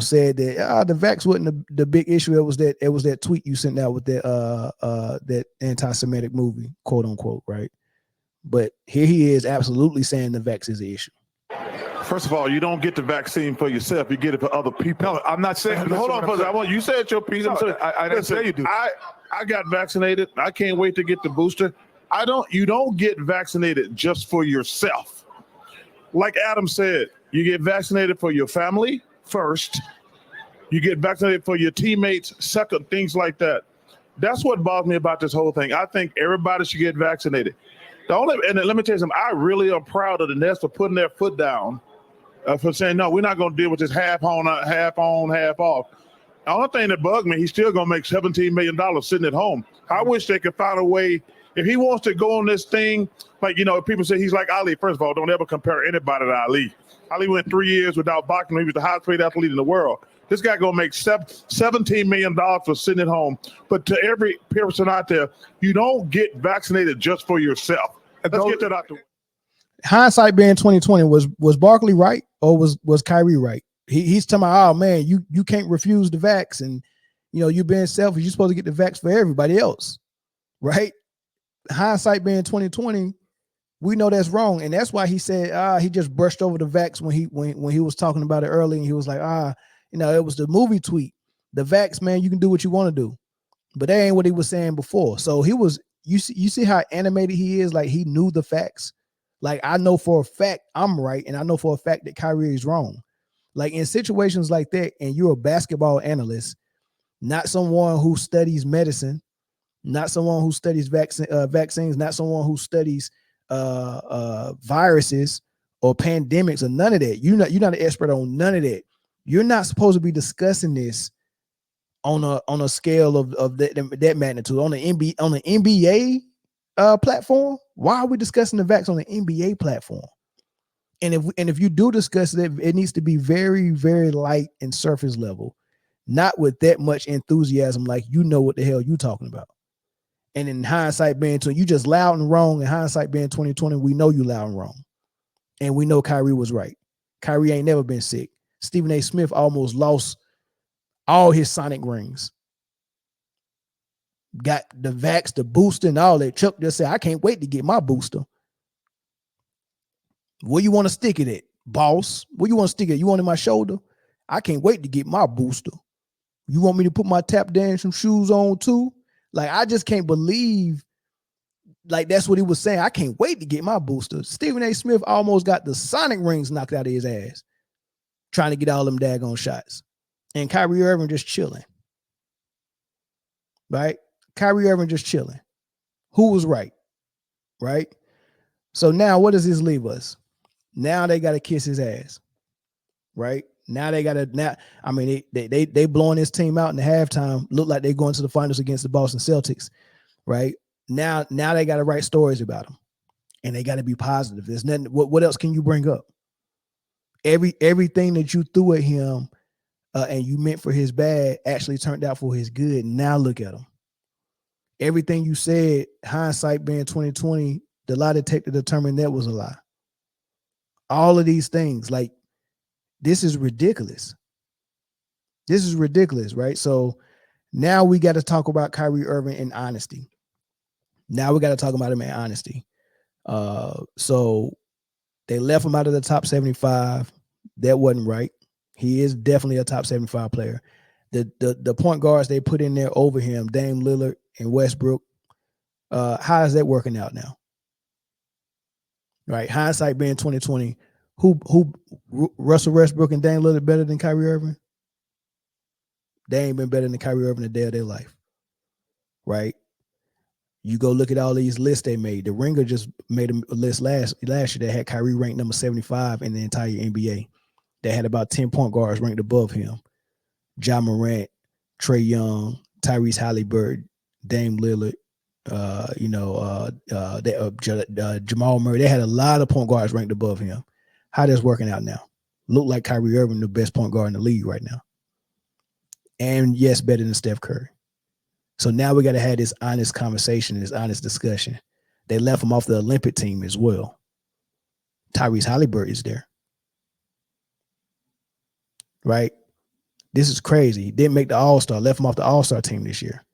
[SPEAKER 1] said that the vax wasn't the big issue. It was that tweet you sent out with that anti-Semitic movie, quote unquote, right? But here he is absolutely saying the vax is the issue.
[SPEAKER 9] First of all, you don't get the vaccine for yourself. You get it for other people.
[SPEAKER 10] No, I'm not saying.
[SPEAKER 9] Hold on, brother. You said your piece.
[SPEAKER 10] No, I didn't say you do.
[SPEAKER 9] I got vaccinated. I can't wait to get the booster. You don't get vaccinated just for yourself. Like Adam said, you get vaccinated for your family first. You get vaccinated for your teammates second, things like that. That's what bothers me about this whole thing. I think everybody should get vaccinated. And let me tell you something, I really am proud of the Nets for putting their foot down, for saying, no, we're not going to deal with this half on, half off. The only thing that bugged me, he's still going to make $17 million sitting at home. I wish they could find a way, if he wants to go on this thing, like, people say he's like Ali. First of all, don't ever compare anybody to Ali. Ali went 3 years without boxing. He was the highest paid athlete in the world. This guy going to make $17 million for sitting at home. But to every person out there, you don't get vaccinated just for yourself. Let's get that out the way.
[SPEAKER 1] Hindsight being 2020, was Barkley right or was Kyrie right? He's talking about, oh man, you can't refuse the vax, and you being selfish. You're supposed to get the vax for everybody else, right? hindsight being 2020, we know that's wrong, and that's why he said he just brushed over the vax when he was talking about it early, and he was like it was the movie tweet. The vax, man, you can do what you want to do, but that ain't what he was saying before. So he was. You see how animated he is. Like he knew the facts. Like I know for a fact I'm right, and I know for a fact that Kyrie is wrong. Like in situations like that, and you're a basketball analyst, not someone who studies medicine, not someone who studies vaccines, not someone who studies viruses or pandemics or none of that. You're not an expert on none of that. You're not supposed to be discussing this on a scale of that magnitude on the NBA platform. Why are we discussing the vax on the NBA platform? And if you do discuss it, it needs to be very, very light and surface level, not with that much enthusiasm. Like you know what the hell you talking about. And in hindsight being you just loud and wrong. In hindsight being 2020, we know you loud and wrong. And we know Kyrie was right. Kyrie ain't never been sick. Stephen A. Smith almost lost all his Sonic rings. Got the vax, the booster, and all that. Chuck just said, I can't wait to get my booster. Where you want to stick it at, boss? Where you want to stick it? You want it in my shoulder? I can't wait to get my booster. You want me to put my tap dancing shoes on too? Like, I just can't believe, like, that's what he was saying. I can't wait to get my booster. Stephen A. Smith almost got the Sonic rings knocked out of his ass trying to get all them daggone shots. And Kyrie Irving just chilling. Right? Kyrie Irving just chilling. Who was right? Right? So now what does this leave us? Now they got to kiss his ass. Right? Now they got to, they blowing this team out in the halftime. Look like they're going to the finals against the Boston Celtics. Right? Now they got to write stories about him. And they got to be positive. There's nothing, what else can you bring up? Everything that you threw at him and you meant for his bad actually turned out for his good. Now look at him. Everything you said, hindsight being 2020, the lie detector determined that was a lie. All of these things, like, this is ridiculous. This is ridiculous, right? So now we got to talk about Kyrie Irving in honesty. Now we got to talk about him in honesty. So they left him out of the top 75. That wasn't right. He is definitely a top 75 player. The point guards they put in there over him, Dame Lillard and Westbrook, how is that working out now? Right, hindsight being 2020, who Russell Westbrook and Dame Lillard better than Kyrie Irving? They ain't been better than Kyrie Irving a day of their life. Right? You go look at all these lists they made. The Ringer just made a list last year that had Kyrie ranked number 75 in the entire NBA. They had about 10 point guards ranked above him. Ja Morant, Trae Young, Tyrese Halliburton, Dame Lillard, Jamal Murray. They had a lot of point guards ranked above him. How that's working out now? Look like Kyrie Irving, the best point guard in the league right now. And yes, better than Steph Curry. So now we got to have this honest conversation, this honest discussion. They left him off the Olympic team as well. Tyrese Halliburton is there. Right? This is crazy. He didn't make the All-Star, left him off the All-Star team this year.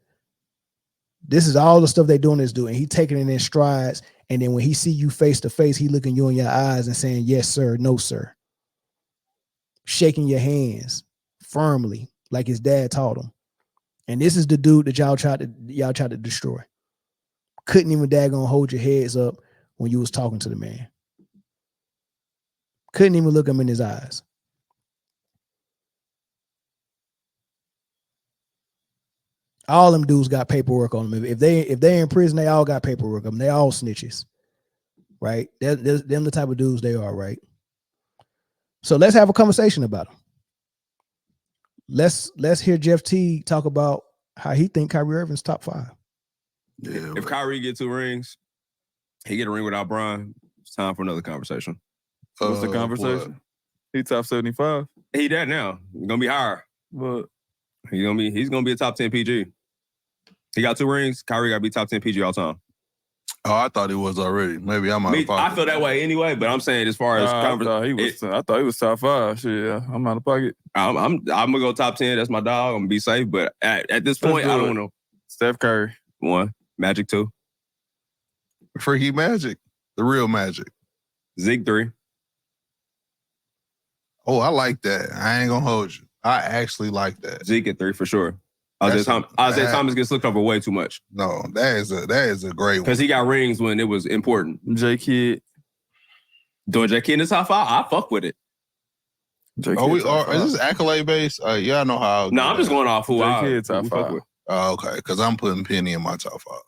[SPEAKER 1] This is all the stuff they're doing is doing. He taking it in strides. And then when he see you face to face, he looking you in your eyes and saying, yes, sir, no, sir. Shaking your hands firmly like his dad taught him. And this is the dude that y'all tried to destroy. Couldn't even daggone hold your heads up when you was talking to the man. Couldn't even look him in his eyes. All them dudes got paperwork on them. If they in prison, they all got paperwork on them. They all snitches, right? They're the type of dudes they are, right? So let's have a conversation about them. Let's hear Jeff T talk about how he think Kyrie Irving's top 5.
[SPEAKER 11] Yeah, if Kyrie get 2 rings, he get a ring without Bron. It's time for another conversation.
[SPEAKER 10] What's the conversation?
[SPEAKER 11] What?
[SPEAKER 10] He top 75.
[SPEAKER 11] He that now. He's gonna be higher.
[SPEAKER 10] But
[SPEAKER 11] he's gonna be a top 10 PG. He got 2 rings. Kyrie gotta be top 10 PG all time.
[SPEAKER 10] Oh, I thought he was already. Maybe I'm out of pocket.
[SPEAKER 11] I feel that way anyway, but I'm saying as far as
[SPEAKER 10] I thought he was top 5. Shit, yeah, I'm out of pocket.
[SPEAKER 11] I'm gonna go top 10. That's my dog. I'm gonna be safe, but at this point, I don't know.
[SPEAKER 10] Steph Curry
[SPEAKER 11] 1, Magic 2.
[SPEAKER 12] Freaky Magic. The real Magic.
[SPEAKER 11] Zeke 3.
[SPEAKER 12] Oh, I like that. I ain't gonna hold you. I actually like that.
[SPEAKER 11] Zeke at 3 for sure. Isaiah Thomas gets looked over way too much.
[SPEAKER 12] No, that is a great one.
[SPEAKER 11] Because he got rings when it was important.
[SPEAKER 10] J Kidd.
[SPEAKER 11] Doing J Kidd in the top 5, I fuck with it.
[SPEAKER 12] Is this accolade based? Yeah, I know how.
[SPEAKER 11] No, I'm just going off who I
[SPEAKER 10] Kidd top
[SPEAKER 11] fuck
[SPEAKER 10] 5.
[SPEAKER 11] with.
[SPEAKER 12] Oh, okay, because I'm putting Penny in my top 5.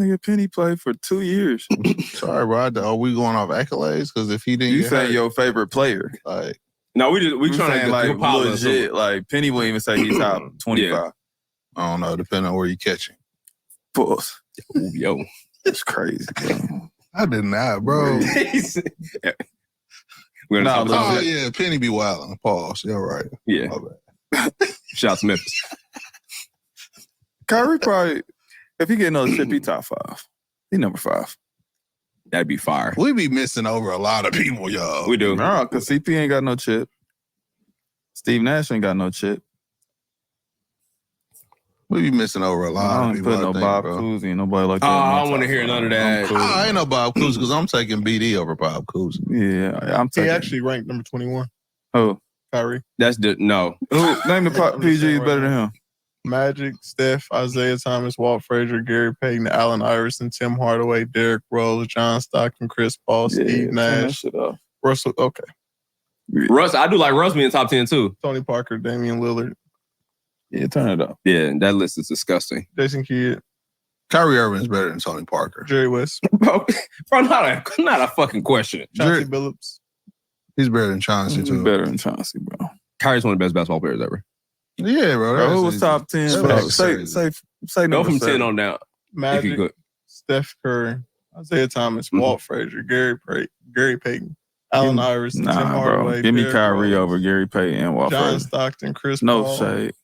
[SPEAKER 10] Nigga, Penny played for 2 years.
[SPEAKER 12] Sorry, bro. Are we going off accolades? Because if he didn't,
[SPEAKER 10] You
[SPEAKER 12] get
[SPEAKER 10] saying
[SPEAKER 12] hurt,
[SPEAKER 10] your favorite player?
[SPEAKER 12] like,
[SPEAKER 11] No, we trying to
[SPEAKER 10] like
[SPEAKER 11] compile this.
[SPEAKER 10] legit. Like Penny wouldn't even say he's top 25.
[SPEAKER 11] Yeah.
[SPEAKER 12] I don't know, depending on where you catch him.
[SPEAKER 10] Pause.
[SPEAKER 11] Yo,
[SPEAKER 10] It's crazy. Bro.
[SPEAKER 12] I did not, bro.
[SPEAKER 11] We're gonna talk
[SPEAKER 12] Oh
[SPEAKER 11] about it.
[SPEAKER 12] yeah, Penny be wilding. Pause. You're right.
[SPEAKER 11] Yeah.
[SPEAKER 12] My bad.
[SPEAKER 11] Shout out to Memphis.
[SPEAKER 10] Kyrie probably, if he get another chip, he top 5. He number 5.
[SPEAKER 11] That'd be fire.
[SPEAKER 12] We be missing over a lot of people, y'all.
[SPEAKER 11] We do.
[SPEAKER 10] No, because CP ain't got no chip. Steve Nash ain't got no chip.
[SPEAKER 12] We be missing over a lot
[SPEAKER 10] I
[SPEAKER 12] of
[SPEAKER 10] don't
[SPEAKER 12] people.
[SPEAKER 10] put no
[SPEAKER 12] I think,
[SPEAKER 10] Bob
[SPEAKER 12] bro.
[SPEAKER 10] Cousy and nobody like that.
[SPEAKER 11] I don't want to hear none of that.
[SPEAKER 12] I ain't no Bob Cousy because I'm taking BD over Bob Cousy.
[SPEAKER 10] Yeah, I'm
[SPEAKER 9] He
[SPEAKER 10] taking.
[SPEAKER 9] actually ranked number 21.
[SPEAKER 10] Oh,
[SPEAKER 9] Kyrie.
[SPEAKER 11] That's no.
[SPEAKER 10] who name the
[SPEAKER 9] I'm just
[SPEAKER 10] PG
[SPEAKER 9] saying
[SPEAKER 10] is
[SPEAKER 9] right
[SPEAKER 10] better
[SPEAKER 9] now.
[SPEAKER 10] than him?
[SPEAKER 9] Magic, Steph, Isaiah Thomas, Walt Frazier, Gary Payton, Allen Iverson, Tim Hardaway, Derrick Rose, John Stockton, Chris Paul, Steve
[SPEAKER 10] turn that
[SPEAKER 9] Nash,
[SPEAKER 10] shit off.
[SPEAKER 9] Russell. Okay,
[SPEAKER 11] Russ, I do like Russ being top 10 too.
[SPEAKER 9] Tony Parker, Damian Lillard,
[SPEAKER 10] Yeah, turn it up.
[SPEAKER 11] Yeah, that list is disgusting.
[SPEAKER 9] Jason Kidd,
[SPEAKER 12] Kyrie Irving is better than Tony Parker.
[SPEAKER 9] Jerry West,
[SPEAKER 11] Bro, not a fucking question.
[SPEAKER 9] Chauncey Billups.
[SPEAKER 12] He's better than Chauncey
[SPEAKER 10] He's
[SPEAKER 12] too.
[SPEAKER 10] better than Chauncey, bro.
[SPEAKER 11] Kyrie's one of the best basketball players ever.
[SPEAKER 12] Yeah, bro.
[SPEAKER 10] Bro, who was top 10?
[SPEAKER 12] That's
[SPEAKER 10] Say
[SPEAKER 11] Go
[SPEAKER 10] number
[SPEAKER 11] from 10
[SPEAKER 10] 7.
[SPEAKER 11] on down. If you
[SPEAKER 9] Magic,
[SPEAKER 11] could.
[SPEAKER 9] Steph Curry, Isaiah Thomas, Walt Frazier, Gary Payton, Allen Iverson, Tim
[SPEAKER 10] Nah,
[SPEAKER 9] Hardaway,
[SPEAKER 10] bro. Give me
[SPEAKER 9] Derrick
[SPEAKER 10] Kyrie
[SPEAKER 9] Rose,
[SPEAKER 10] over Gary Payton and Walt
[SPEAKER 9] John
[SPEAKER 10] Frazier.
[SPEAKER 9] Stockton, Chris
[SPEAKER 10] No
[SPEAKER 9] Paul,
[SPEAKER 10] shade.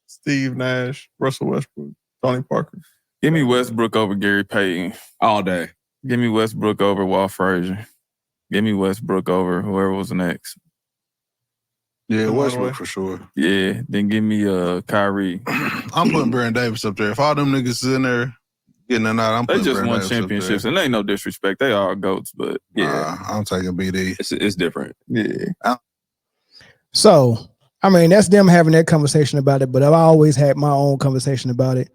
[SPEAKER 9] Steve Nash, Russell Westbrook, Tony Parker.
[SPEAKER 10] Give me Westbrook over Gary Payton.
[SPEAKER 11] All day.
[SPEAKER 10] Give me Westbrook over Walt Frazier. Give me Westbrook over whoever was next.
[SPEAKER 12] Yeah, Westbrook for sure.
[SPEAKER 10] Yeah, then give me Kyrie.
[SPEAKER 12] I'm putting Baron Davis up there. If all them niggas is in there getting it out, I'm
[SPEAKER 10] They
[SPEAKER 12] putting
[SPEAKER 10] just
[SPEAKER 12] Baron
[SPEAKER 10] won
[SPEAKER 12] Davis up
[SPEAKER 10] championships,
[SPEAKER 12] there.
[SPEAKER 10] and they ain't no disrespect. They are goats, but
[SPEAKER 11] Yeah.
[SPEAKER 12] I'm taking BD.
[SPEAKER 11] It's different.
[SPEAKER 10] yeah.
[SPEAKER 1] So, I mean, that's them having their conversation about it, but I've always had my own conversation about it.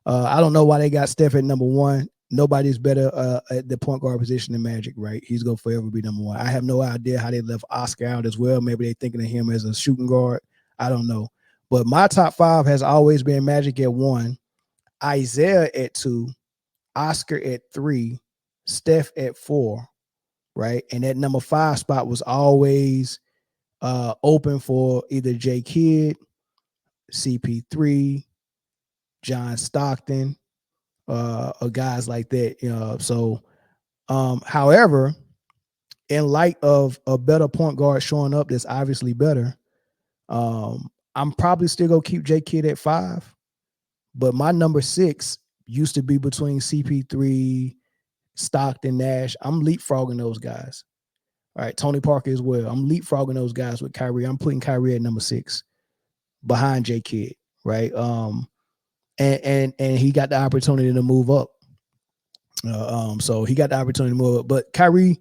[SPEAKER 1] I don't know why they got Steph at number 1. Nobody's better at the point guard position than Magic, right? He's going to forever be number 1. I have no idea how they left Oscar out as well. Maybe they're thinking of him as a shooting guard. I don't know. But my top 5 has always been Magic at 1, Isaiah at 2, Oscar at 3, Steph at 4, right? And that number 5 spot was always open for either J Kidd, CP3, John Stockton, or guys like that. So, however, in light of a better point guard showing up that's obviously better, I'm probably still gonna keep J Kidd at 5. But my number 6 used to be between CP3, Stockton, Nash. I'm leapfrogging those guys. All right, Tony Parker as well. I'm leapfrogging those guys with Kyrie. I'm putting Kyrie at number 6 behind J Kidd, right? And he got the opportunity to move up. So he got the opportunity to move up. But Kyrie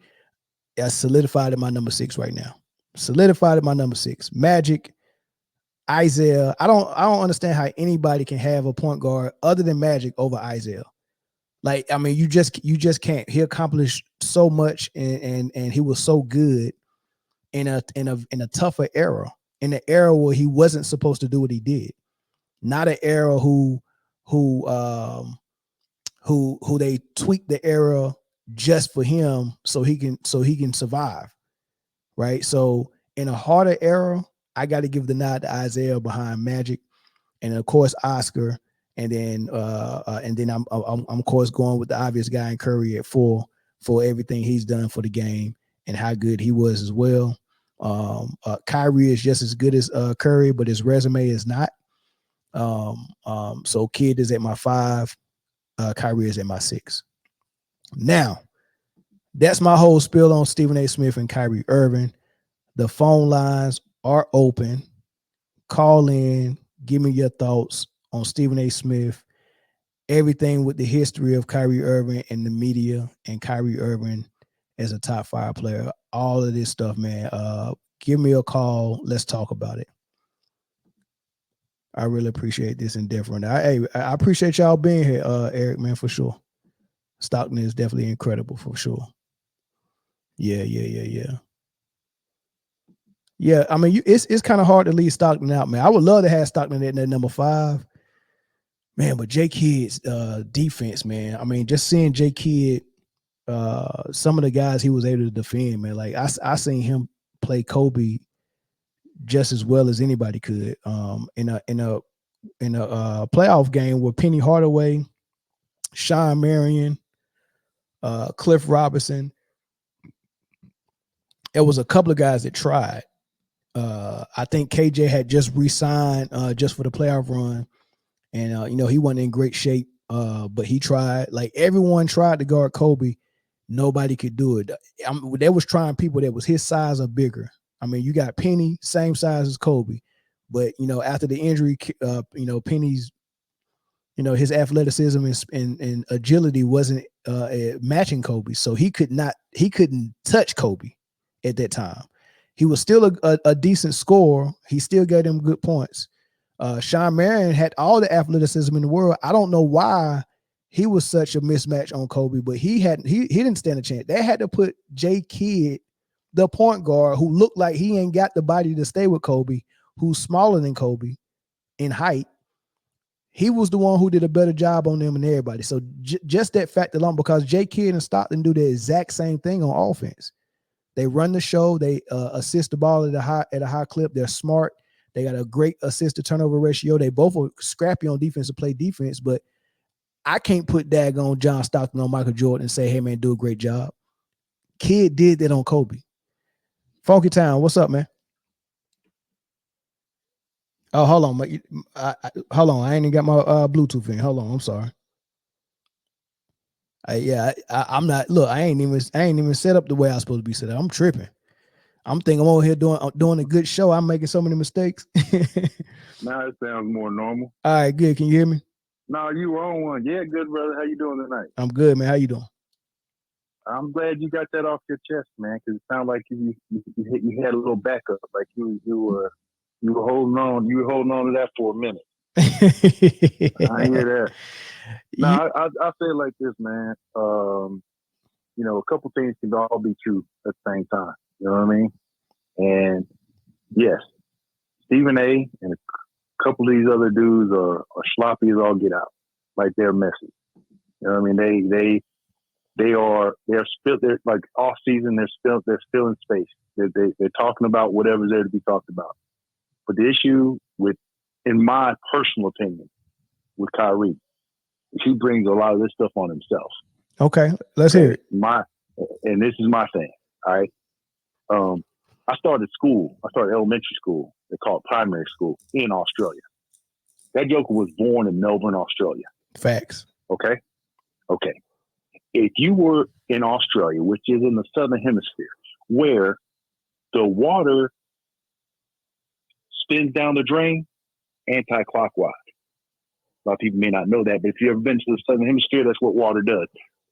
[SPEAKER 1] is solidified at my number 6 right now. Solidified at my number 6. Magic, Isaiah. I don't understand how anybody can have a point guard other than Magic over Isaiah. Like, I mean, you just can't. He accomplished so much, and he was so good in a tougher era, in an era where he wasn't supposed to do what he did. Not an era who they tweaked the era just for him so he can survive, right? So in a harder era, I got to give the nod to Isaiah behind Magic, and of course Oscar. And then I'm of course going with the obvious guy in Curry at 4 for everything he's done for the game and how good he was as well. Kyrie is just as good as Curry, but his resume is not. So Kidd is at my 5. Kyrie is at my 6. Now, that's my whole spiel on Stephen A. Smith and Kyrie Irving. The phone lines are open. Call in. Give me your thoughts on Stephen A. Smith everything with the history of Kyrie Irving and the media and Kyrie Irving as a top 5 player, all of this stuff, man. Give me a call. Let's talk about it. I really appreciate this endeavor. And I appreciate y'all being here, Eric, man, for sure. Stockton is definitely incredible, for sure. Yeah. Yeah, I mean, it's kind of hard to leave Stockton out, man. I would love to have Stockton at number 5. Man, but J. Kidd's defense, man. I mean, just seeing J. Kidd, some of the guys he was able to defend, man. Like I seen him play Kobe just as well as anybody could. In a playoff game with Penny Hardaway, Sean Marion, Cliff Robinson. It was a couple of guys that tried. I think KJ had just re-signed just for the playoff run, and he wasn't in great shape. But he tried. Like everyone tried to guard Kobe. Nobody could do it. They was trying people that was his size or bigger. I mean, you got Penny, same size as Kobe, but after the injury, Penny's, his athleticism and agility wasn't matching Kobe, so he couldn't touch Kobe at that time. He was still a decent scorer. He still gave them good points. Sean Marion had all the athleticism in the world. I don't know why he was such a mismatch on Kobe, but he didn't stand a chance. They had to put J. Kidd, the point guard, who looked like he ain't got the body to stay with Kobe, who's smaller than Kobe in height. He was the one who did a better job on them than everybody. So just that fact alone, because J. Kidd and Stockton do the exact same thing on offense. They run the show. They assist the ball at a high clip. They're smart. They got a great assist to turnover ratio. They both are scrappy on defense to play defense, but I can't put daggone John Stockton on Michael Jordan and say, hey, man, do a great job. Kidd did that on Kobe. Funky Town, what's up, man? Oh, hold on. Hold on. I ain't even got my Bluetooth in. Hold on. I'm sorry. I'm not. Look, I ain't even set up the way I was supposed to be set up. I'm tripping. I'm thinking I'm over here doing a good show. I'm making so many mistakes.
[SPEAKER 13] Now it sounds more normal.
[SPEAKER 1] All right, good. Can you hear me?
[SPEAKER 13] No, you were on one. Yeah, good, brother. How you doing tonight?
[SPEAKER 1] I'm good, man. How you doing?
[SPEAKER 13] I'm glad you got that off your chest, man, because it sounded like you had a little backup, like you were holding on. You were holding on to that for a minute. I hear that. No, I say it like this, man. A couple things can all be true at the same time. You know what I mean? And yes, Stephen A. and a couple of these other dudes are sloppy as all get out. Like they're messy. You know what I mean? They're still, they're like off season. They're still in space. They're talking about whatever's there to be talked about. But the issue with, in my personal opinion, with Kyrie, is he brings a lot of this stuff on himself.
[SPEAKER 1] Okay, let's hear it.
[SPEAKER 13] And this is my thing. All right. I started elementary school. They call it primary school in Australia. That joker was born in Melbourne, Australia.
[SPEAKER 1] Facts.
[SPEAKER 13] Okay. If you were in Australia, which is in the southern hemisphere, where the water spins down the drain anti-clockwise. A lot of people may not know that, but if you've ever been to the southern hemisphere, that's what water does.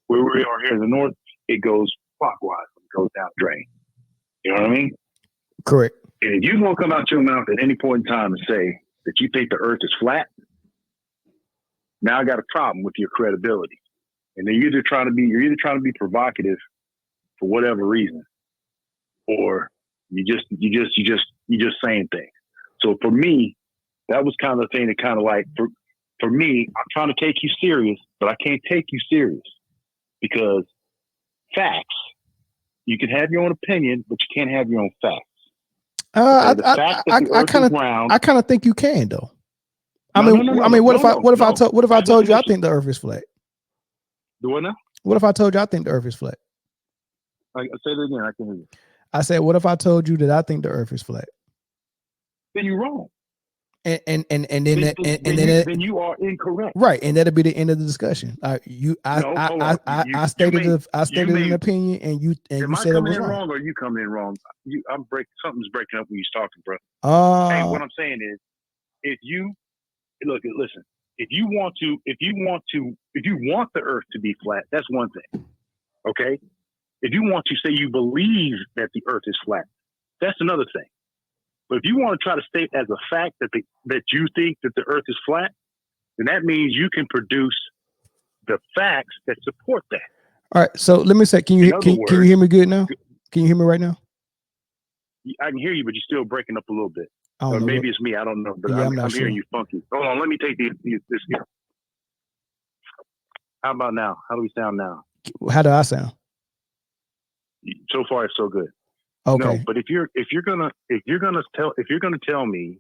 [SPEAKER 13] Where we are here in the north, it goes clockwise when it goes down the drain. You know what I mean?
[SPEAKER 1] Correct.
[SPEAKER 13] And if you're going to come out your mouth at any point in time and say that you think the earth is flat, now I got a problem with your credibility. And you're either trying to be provocative for whatever reason, or you just saying things. So for me, that was kind of the thing that kind of like for me, I'm trying to take you serious, but I can't take you serious because facts. You can have your own opinion, but you can't have your own facts.
[SPEAKER 1] I kind of think you can though. What if I told you I think the earth is flat?
[SPEAKER 13] Do what now?
[SPEAKER 1] What if I told you I think the earth is flat?
[SPEAKER 13] Say it again. I can hear you.
[SPEAKER 1] I said, what if I told you that I think the earth is flat?
[SPEAKER 13] Then you're wrong.
[SPEAKER 1] And then
[SPEAKER 13] you are incorrect.
[SPEAKER 1] Right, and that'll be the end of the discussion. I stated an opinion, and you said it was wrong. Am I coming in wrong,
[SPEAKER 13] or you coming in wrong? Something's breaking up when you're talking, bro. Hey, what I'm saying is, if you listen, if you want the earth to be flat, that's one thing. Okay? If you want to say you believe that the earth is flat, that's another thing. But if you want to try to state as a fact that you think that the earth is flat, then that means you can produce the facts that support that.
[SPEAKER 1] All right. So let me say, can you hear me good now? Can you hear me right now?
[SPEAKER 13] I can hear you, but you're still breaking up a little bit.
[SPEAKER 1] I don't
[SPEAKER 13] Or
[SPEAKER 1] know.
[SPEAKER 13] maybe it's me. I don't know. But
[SPEAKER 1] Yeah,
[SPEAKER 13] I'm
[SPEAKER 1] not
[SPEAKER 13] hearing
[SPEAKER 1] sure.
[SPEAKER 13] you funky. Hold on. Let me take this here. How about now? How do we sound now?
[SPEAKER 1] How do I sound?
[SPEAKER 13] So far, it's so good.
[SPEAKER 1] Okay.
[SPEAKER 13] No, but if you're gonna tell me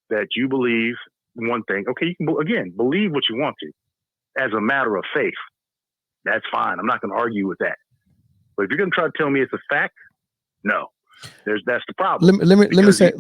[SPEAKER 13] that you believe one thing, okay, you can again believe what you want to, as a matter of faith. That's fine. I'm not going to argue with that. But if you're going to try to tell me it's a fact, no. That's the problem.
[SPEAKER 1] Let me say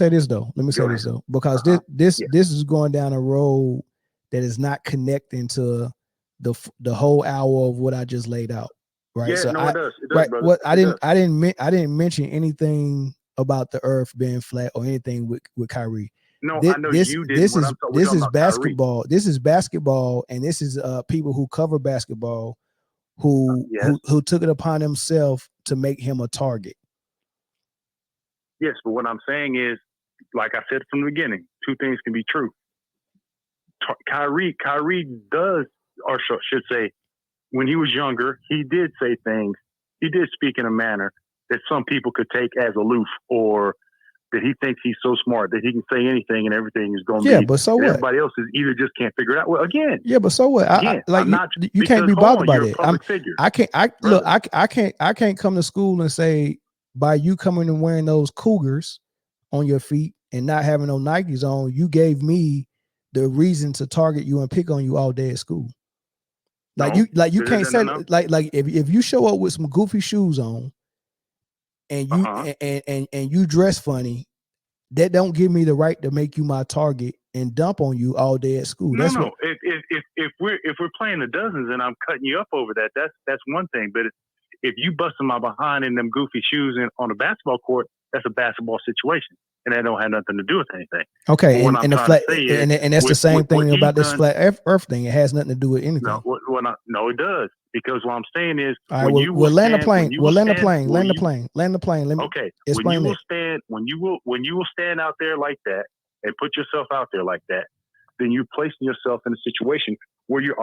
[SPEAKER 1] this
[SPEAKER 13] Go
[SPEAKER 1] though, because this is going down a road that is not connecting to the whole hour of what I just laid out. Right.
[SPEAKER 13] Yeah,
[SPEAKER 1] So
[SPEAKER 13] no,
[SPEAKER 1] I,
[SPEAKER 13] it does,
[SPEAKER 1] right.
[SPEAKER 13] brother.
[SPEAKER 1] What I didn't mention anything about the earth being flat or anything with Kyrie.
[SPEAKER 13] No, I know you didn't.
[SPEAKER 1] This is basketball. This is basketball, and this is people who cover basketball who took it upon themselves to make him a target.
[SPEAKER 13] Yes, but what I'm saying is, like I said from the beginning, two things can be true. Kyrie does, or should say, when he was younger, he did say things. He did speak in a manner that some people could take as aloof, or that he thinks he's so smart that he can say anything and everything is going to be.
[SPEAKER 1] Yeah, but so what?
[SPEAKER 13] Everybody else is either just can't figure it out. Well, again.
[SPEAKER 1] Yeah, but so what? You can't be bothered by that. I can't come to school and say, by you coming and wearing those Cougars on your feet and not having no Nikes on, you gave me the reason to target you and pick on you all day at school. You can't say like if you show up with some goofy shoes on and you and you dress funny, that don't give me the right to make you my target and dump on you all day at school.
[SPEAKER 13] If we're playing the dozens and I'm cutting you up over that, that's one thing. But if you busting my behind in them goofy shoes on a basketball court, that's a basketball situation, and that don't have nothing to do with anything.
[SPEAKER 1] Okay, and the flat, and that's the same thing about this flat Earth thing. It has nothing to do with anything.
[SPEAKER 13] No, it does, because what I'm saying is,
[SPEAKER 1] all right, we'll land the plane. Land the plane. Let me explain that.
[SPEAKER 13] When you will stand out there like that and put yourself out there like that, then you're placing yourself in a situation where your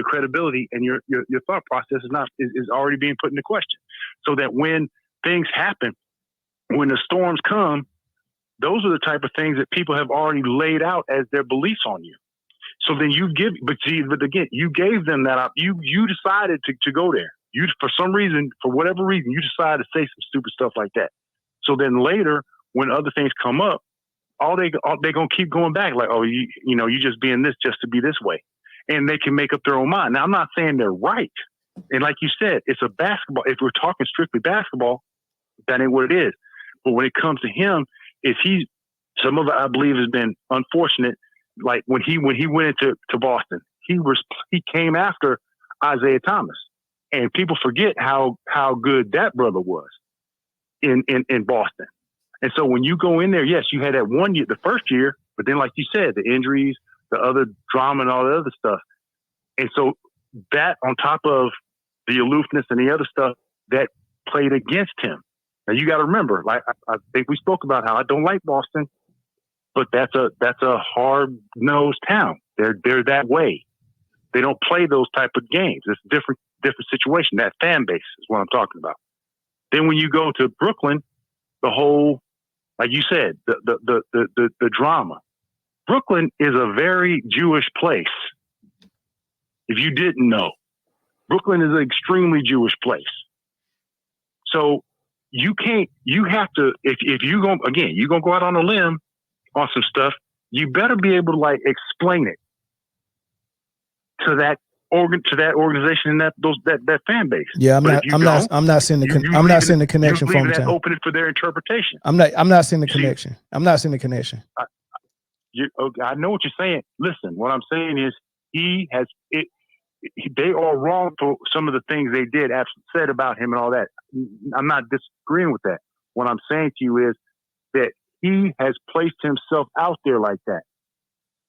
[SPEAKER 13] credibility and your thought process is already being put into question. So that when things happen, when the storms come, those are the type of things that people have already laid out as their beliefs on you. So then you gave them that up. You decided to go there. You, for whatever reason, you decided to say some stupid stuff like that. So then later, when other things come up, they're gonna keep going back like, oh, you just being this just to be this way, and they can make up their own mind. Now, I'm not saying they're right, and like you said, it's a basketball. If we're talking strictly basketball, that ain't what it is. But when it comes to him, some of it I believe has been unfortunate. Like when he went into Boston, he came after Isaiah Thomas, and people forget how good that brother was in Boston. And so when you go in there, yes, you had that 1 year, the first year, but then like you said, the injuries, the other drama, and all the other stuff, and so that on top of the aloofness and the other stuff that played against him. Now you got to remember, like I think we spoke about how I don't like Boston, but that's a hard-nosed town. They're that way. They don't play those type of games. It's a different situation. That fan base is what I'm talking about. Then when you go to Brooklyn, the whole, like you said, the drama. Brooklyn is a very Jewish place. If you didn't know, Brooklyn is an extremely Jewish place. So you have to, if you're going to go out on a limb on some stuff, you better be able to like explain it to that organization and that fan base.
[SPEAKER 1] Yeah, I'm not seeing the connection from
[SPEAKER 13] that open for their interpretation.
[SPEAKER 1] I'm not seeing the connection. I'm not seeing the connection.
[SPEAKER 13] I know what you're saying. Listen, what I'm saying is they are wrong for some of the things they did, said about him and all that. I'm not disagreeing with that. What I'm saying to you is that he has placed himself out there like that.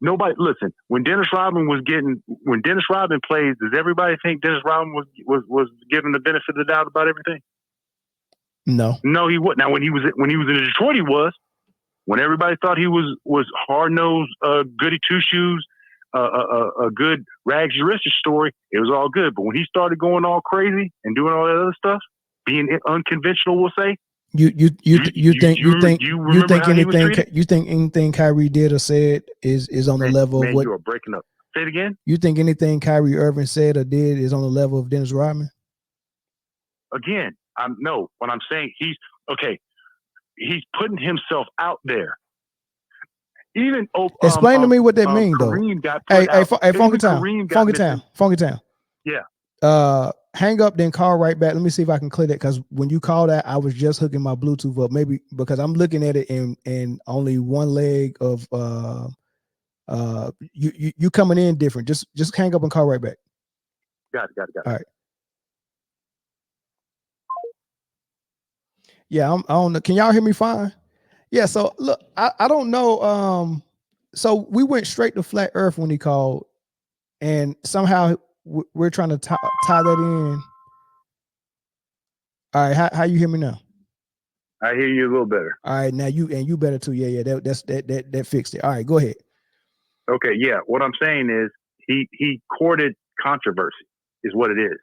[SPEAKER 13] Nobody listen. When Dennis Rodman plays, does everybody think Dennis Rodman was given the benefit of the doubt about everything?
[SPEAKER 1] No,
[SPEAKER 13] he wouldn't. Now when he was in Detroit, he was. When everybody thought he was hard nosed, goody two shoes, a good rags to riches story, it was all good. But when he started going all crazy and doing all that other stuff, being unconventional, we'll say. You
[SPEAKER 1] think anything Kyrie did or said is on the level of what
[SPEAKER 13] you are breaking up. Say it again.
[SPEAKER 1] You think anything Kyrie Irving said or did is on the level of Dennis Rodman?
[SPEAKER 13] Again, what I'm saying, he's putting himself out there. Even
[SPEAKER 1] explain to me what that means, though. Hey, Funky Town.
[SPEAKER 13] Yeah.
[SPEAKER 1] Hang up, then call right back. Let me see if I can clear that, because when you call that, I was just hooking my Bluetooth up. Maybe because I'm looking at it in only one leg of you coming in different. Just hang up and call right back.
[SPEAKER 13] Got it.
[SPEAKER 1] All right. Yeah, I don't know. Can y'all hear me fine? Yeah. So look, I don't know. So we went straight to flat Earth when he called, and somehow we're trying to tie that in. All right, how you hear me now?
[SPEAKER 13] I hear you a little better.
[SPEAKER 1] All right, now you better too. Yeah. That fixed it. All right, go ahead.
[SPEAKER 13] Okay, yeah. What I'm saying is he courted controversy, is what it is,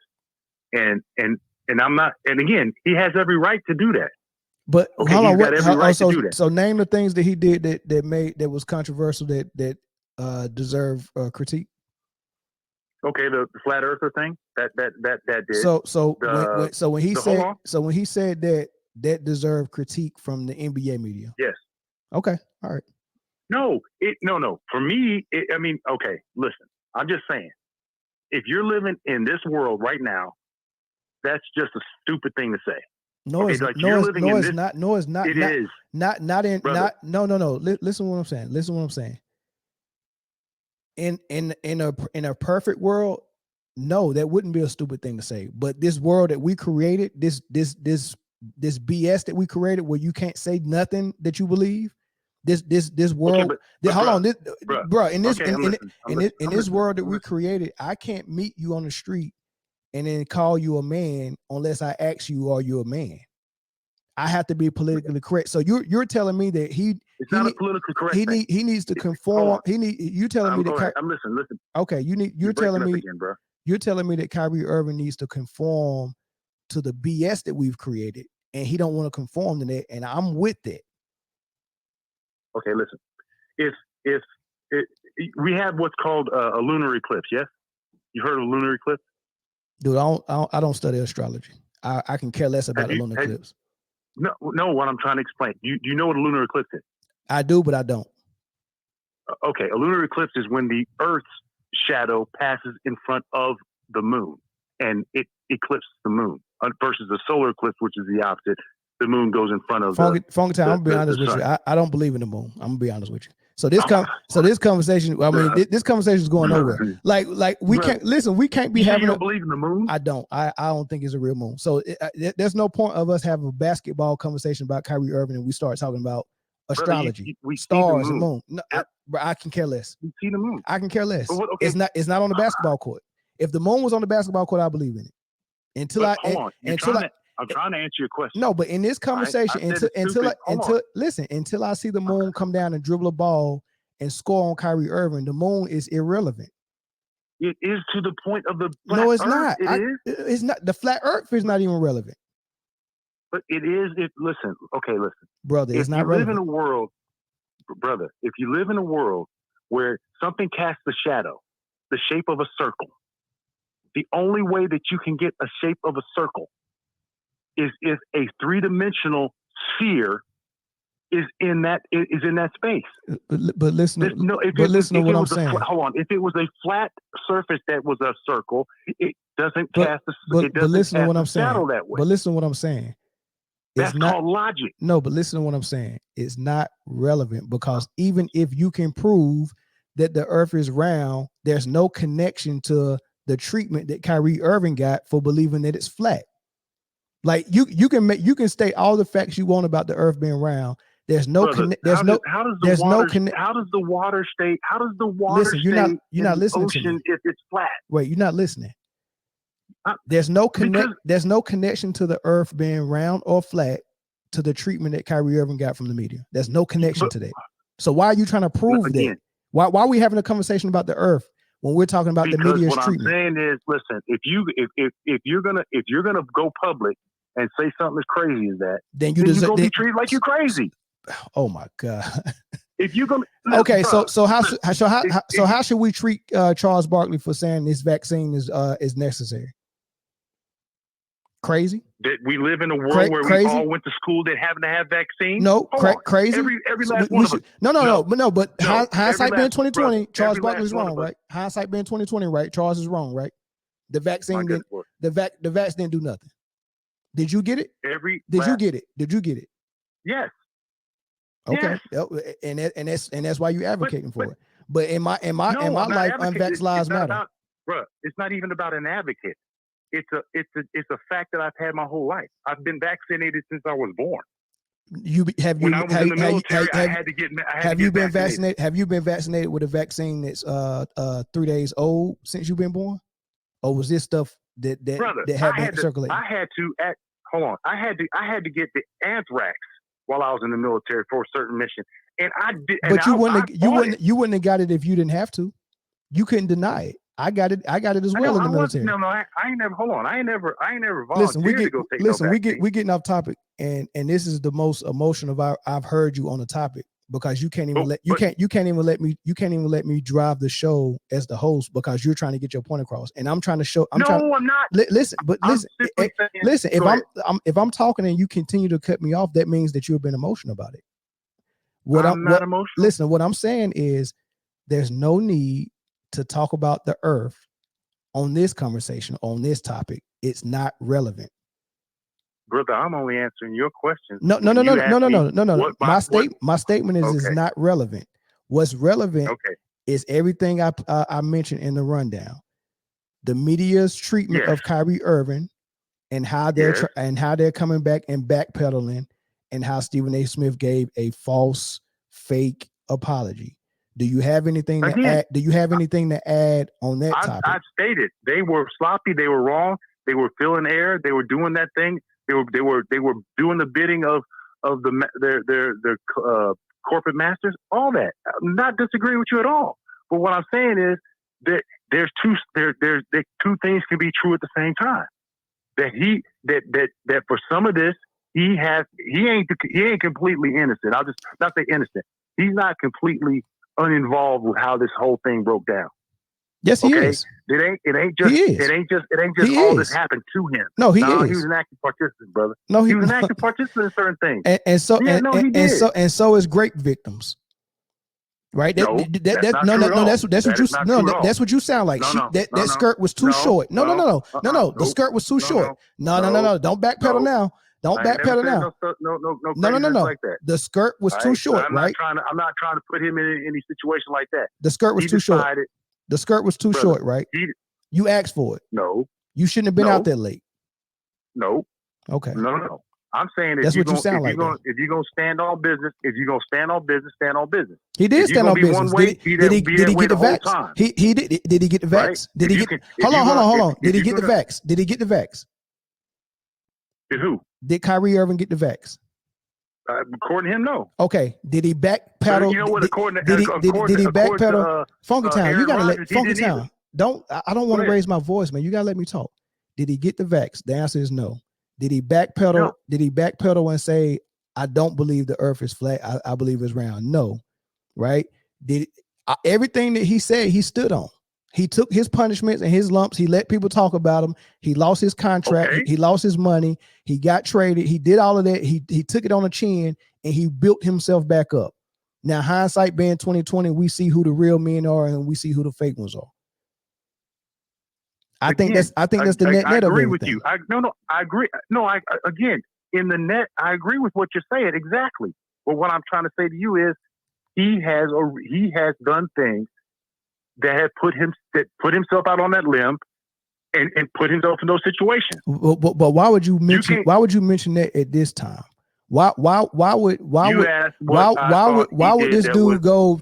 [SPEAKER 13] and I'm not. And again, he has every right to do that.
[SPEAKER 1] But
[SPEAKER 13] okay,
[SPEAKER 1] hold on,
[SPEAKER 13] to do that.
[SPEAKER 1] So name the things that he did that was controversial that deserve critique.
[SPEAKER 13] Okay, the flat earther thing that did.
[SPEAKER 1] So when he said that deserved critique from the NBA media.
[SPEAKER 13] Yes.
[SPEAKER 1] Okay. All right.
[SPEAKER 13] No. For me, okay. Listen, I'm just saying, if you're living in this world right now, that's just a stupid thing to say.
[SPEAKER 1] No, it's not. No, it's not.
[SPEAKER 13] It is.
[SPEAKER 1] Not in.
[SPEAKER 13] Brother.
[SPEAKER 1] No. Listen to what I'm saying. In a perfect world, no, that wouldn't be a stupid thing to say. But this world that we created, this BS that we created, where you can't say nothing that you believe, this world.
[SPEAKER 13] Okay,
[SPEAKER 1] in this world that we created, I can't meet you on the street and then call you a man unless I ask you, are you a man? I have to be politically correct. So you're telling me that
[SPEAKER 13] it's not a politically correct thing.
[SPEAKER 1] He needs to conform. You telling me that
[SPEAKER 13] I'm listening.
[SPEAKER 1] Okay, you're telling me again, you're telling me that Kyrie Irving needs to conform to the BS that we've created, and he don't want to conform to that, and I'm with it.
[SPEAKER 13] Okay, listen. If we have what's called a lunar eclipse, yes? You heard of a lunar eclipse?
[SPEAKER 1] Dude, I don't study astrology. I can care less about the lunar eclipse.
[SPEAKER 13] No, what I'm trying to explain. Do you know what a lunar eclipse is?
[SPEAKER 1] I do, but I don't.
[SPEAKER 13] Okay, a lunar eclipse is when the Earth's shadow passes in front of the moon, and it eclipses the moon, versus a solar eclipse, which is the opposite. The moon goes in front of
[SPEAKER 1] Funky Time. I'm gonna be honest with you. I don't believe in the moon. I'm gonna be honest with you. So this conversation. I mean, this conversation is going nowhere. Like we can't listen. We can't be having.
[SPEAKER 13] You don't believe in the moon?
[SPEAKER 1] I don't. I don't think it's a real moon. So there's no point of us having a basketball conversation about Kyrie Irving and we start talking about astrology,
[SPEAKER 13] we
[SPEAKER 1] stars,
[SPEAKER 13] see the moon.
[SPEAKER 1] and moon. No, I can care less.
[SPEAKER 13] We see the moon.
[SPEAKER 1] I can care less.
[SPEAKER 13] Okay.
[SPEAKER 1] It's not on the basketball court. If the moon was on the basketball court, I believe in it.
[SPEAKER 13] I'm trying to answer your question.
[SPEAKER 1] No, but in this conversation, until I see the moon come down and dribble a ball and score on Kyrie Irving, the moon is irrelevant.
[SPEAKER 13] It is to the point of the flat
[SPEAKER 1] no, it's
[SPEAKER 13] Earth.
[SPEAKER 1] not. It's not. The flat Earth is not even relevant.
[SPEAKER 13] But it is. Listen,
[SPEAKER 1] brother. It's not relevant.
[SPEAKER 13] If you live in a world where something casts a shadow, the shape of a circle, the only way that you can get a shape of a circle is if a three-dimensional sphere is in that space.
[SPEAKER 1] But listen to what I'm saying.
[SPEAKER 13] Hold on. If it was a flat surface that was a circle, it doesn't cast a shadow that way.
[SPEAKER 1] But listen to what I'm saying.
[SPEAKER 13] That's called logic.
[SPEAKER 1] No, but listen to what I'm saying. It's not relevant because even if you can prove that the Earth is round, there's no connection to the treatment that Kyrie Irving got for believing that it's flat. Like you can state all the facts you want about the Earth being round. There's no there's no
[SPEAKER 13] how does
[SPEAKER 1] there's
[SPEAKER 13] the
[SPEAKER 1] no
[SPEAKER 13] water
[SPEAKER 1] connect.
[SPEAKER 13] how does the water stay
[SPEAKER 1] Listen, you're not
[SPEAKER 13] in
[SPEAKER 1] listening
[SPEAKER 13] the
[SPEAKER 1] to
[SPEAKER 13] ocean
[SPEAKER 1] me.
[SPEAKER 13] if it's flat?
[SPEAKER 1] Wait, you're not listening. There's no
[SPEAKER 13] Because
[SPEAKER 1] there's no connection to the earth being round or flat to the treatment that Kyrie Irving got from the media. There's no connection to that. So why are you trying to prove that? Why are we having a conversation about the earth when we're talking about the media's treatment?
[SPEAKER 13] What I'm saying is, listen, if you're gonna go public and say something as crazy as that,
[SPEAKER 1] then you're gonna
[SPEAKER 13] be treated like you're crazy.
[SPEAKER 1] Oh my God.
[SPEAKER 13] If you're gonna
[SPEAKER 1] how should we treat Charles Barkley for saying this vaccine is necessary? Crazy?
[SPEAKER 13] That we live in a world where we all went to school that happen to have vaccines?
[SPEAKER 1] No, crazy.
[SPEAKER 13] Every last one of us.
[SPEAKER 1] No. But hindsight being 2020,
[SPEAKER 13] brother,
[SPEAKER 1] Charles Barkley's wrong, right? Hindsight being 2020, right? Charles is wrong, right? The vaccine didn't. The vax didn't do nothing. Did you get it? Did you get it?
[SPEAKER 13] Yes.
[SPEAKER 1] Okay. Yes. And that's why you're advocating for it. But in my life, unvaxxed lives matter.
[SPEAKER 13] Bro, it's not even about an advocate. It's a fact that I've had my whole life. I've been vaccinated since I was born.
[SPEAKER 1] When I was in the military, I had to get vaccinated. Have you been vaccinated with a vaccine that's 3 days old since you've been born? Or was this stuff that had been circulating?
[SPEAKER 13] I had to get the anthrax while I was in the military for a certain mission, and I did.
[SPEAKER 1] But you wouldn't have got it if you didn't have to. You couldn't deny it. I got it as well in the military.
[SPEAKER 13] I ain't never. Hold on, I ain't never volunteered to go take no vaccine.
[SPEAKER 1] we getting off topic, and this is the most emotional I've heard you on the topic, because you can't even let me drive the show as the host, because you're trying to get your point across, and I'm trying to show. I'm not. Listen. If I'm talking and you continue to cut me off, that means that you've been emotional about it.
[SPEAKER 13] I'm not emotional.
[SPEAKER 1] Listen, what I'm saying is there's no need to talk about the earth on this conversation, on this topic. It's not relevant.
[SPEAKER 13] Brother, I'm only answering your question.
[SPEAKER 1] No. My statement is it's not relevant. What's relevant is everything I mentioned in the rundown. The media's treatment of Kyrie Irving and how they're coming back and backpedaling, and how Stephen A. Smith gave a false, fake apology. Do you have anything to add? Do you have anything to add on that topic?
[SPEAKER 13] I stated they were sloppy. They were wrong. They were filling air. They were doing that thing. They were doing the bidding of their corporate masters. All that. I'm not disagreeing with you at all. But what I'm saying is that there's two things can be true at the same time. That for some of this he ain't completely innocent. I'll just not say innocent. He's not completely uninvolved with how this whole thing broke down.
[SPEAKER 1] Yes, he is.
[SPEAKER 13] It ain't just all this happened to him.
[SPEAKER 1] No, he
[SPEAKER 13] is. He was an active participant, brother.
[SPEAKER 1] No,
[SPEAKER 13] he was an active participant in certain things.
[SPEAKER 1] And so is grape victims. Right? That's what you sound like. That skirt was too short. No. The skirt was too short. No. Don't backpedal now. Don't backpedal now. No.
[SPEAKER 13] Like that.
[SPEAKER 1] The skirt was too short, right?
[SPEAKER 13] I'm not trying to put him in any situation like that.
[SPEAKER 1] The skirt was too short. The skirt was too short, right? You asked for it.
[SPEAKER 13] No.
[SPEAKER 1] You shouldn't have been out that late.
[SPEAKER 13] No.
[SPEAKER 1] Okay.
[SPEAKER 13] No. I'm saying
[SPEAKER 1] that's what you sound like.
[SPEAKER 13] If you're gonna stand on business, stand on business.
[SPEAKER 1] He did stand on business. Did he get the vax? He did. Did he get the vax? Did he get? Hold on. Did he get the vax? Did he get the vax?
[SPEAKER 13] Did who?
[SPEAKER 1] Did Kyrie Irving get the vax?
[SPEAKER 13] According to him, no.
[SPEAKER 1] Okay. Did he backpedal?
[SPEAKER 13] You know what?
[SPEAKER 1] Did he backpedal? Funky Town, you gotta let Funky Town. I don't want to raise my voice, man. You gotta let me talk. Did he get the vax? The answer is no. Did he backpedal? No. Did he backpedal and say, I don't believe the earth is flat, I believe it's round? No. Right? Everything that he said, he stood on. He took his punishments and his lumps. He let people talk about him. He lost his contract.
[SPEAKER 13] Okay.
[SPEAKER 1] He lost his money. He got traded. He did all of that. He took it on the chin, and he built himself back up. Now, hindsight being 2020, we see who the real men are and we see who the fake ones are. I think that's the net of everything. I agree with you.
[SPEAKER 13] I agree. Again, in the net, I agree with what you're saying exactly. But what I'm trying to say to you is, he has done things that have put himself out on that limb and put himself in those situations.
[SPEAKER 1] But why would you mention that at this time Why would this dude go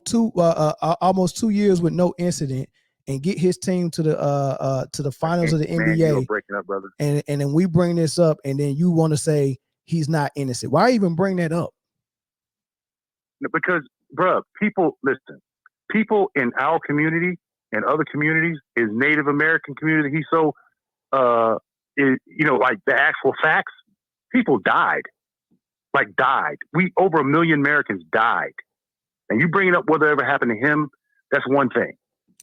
[SPEAKER 1] almost 2 years with no incident and get his team to the finals of the NBA?
[SPEAKER 13] You're breaking up, brother.
[SPEAKER 1] And then we bring this up, and then you want to say he's not innocent. Why even bring that up?
[SPEAKER 13] Because, bro, people in our community and other communities, his Native American community, he's so, like the actual facts, people died. Over 1 million Americans died. And you bringing up whatever happened to him, that's one thing.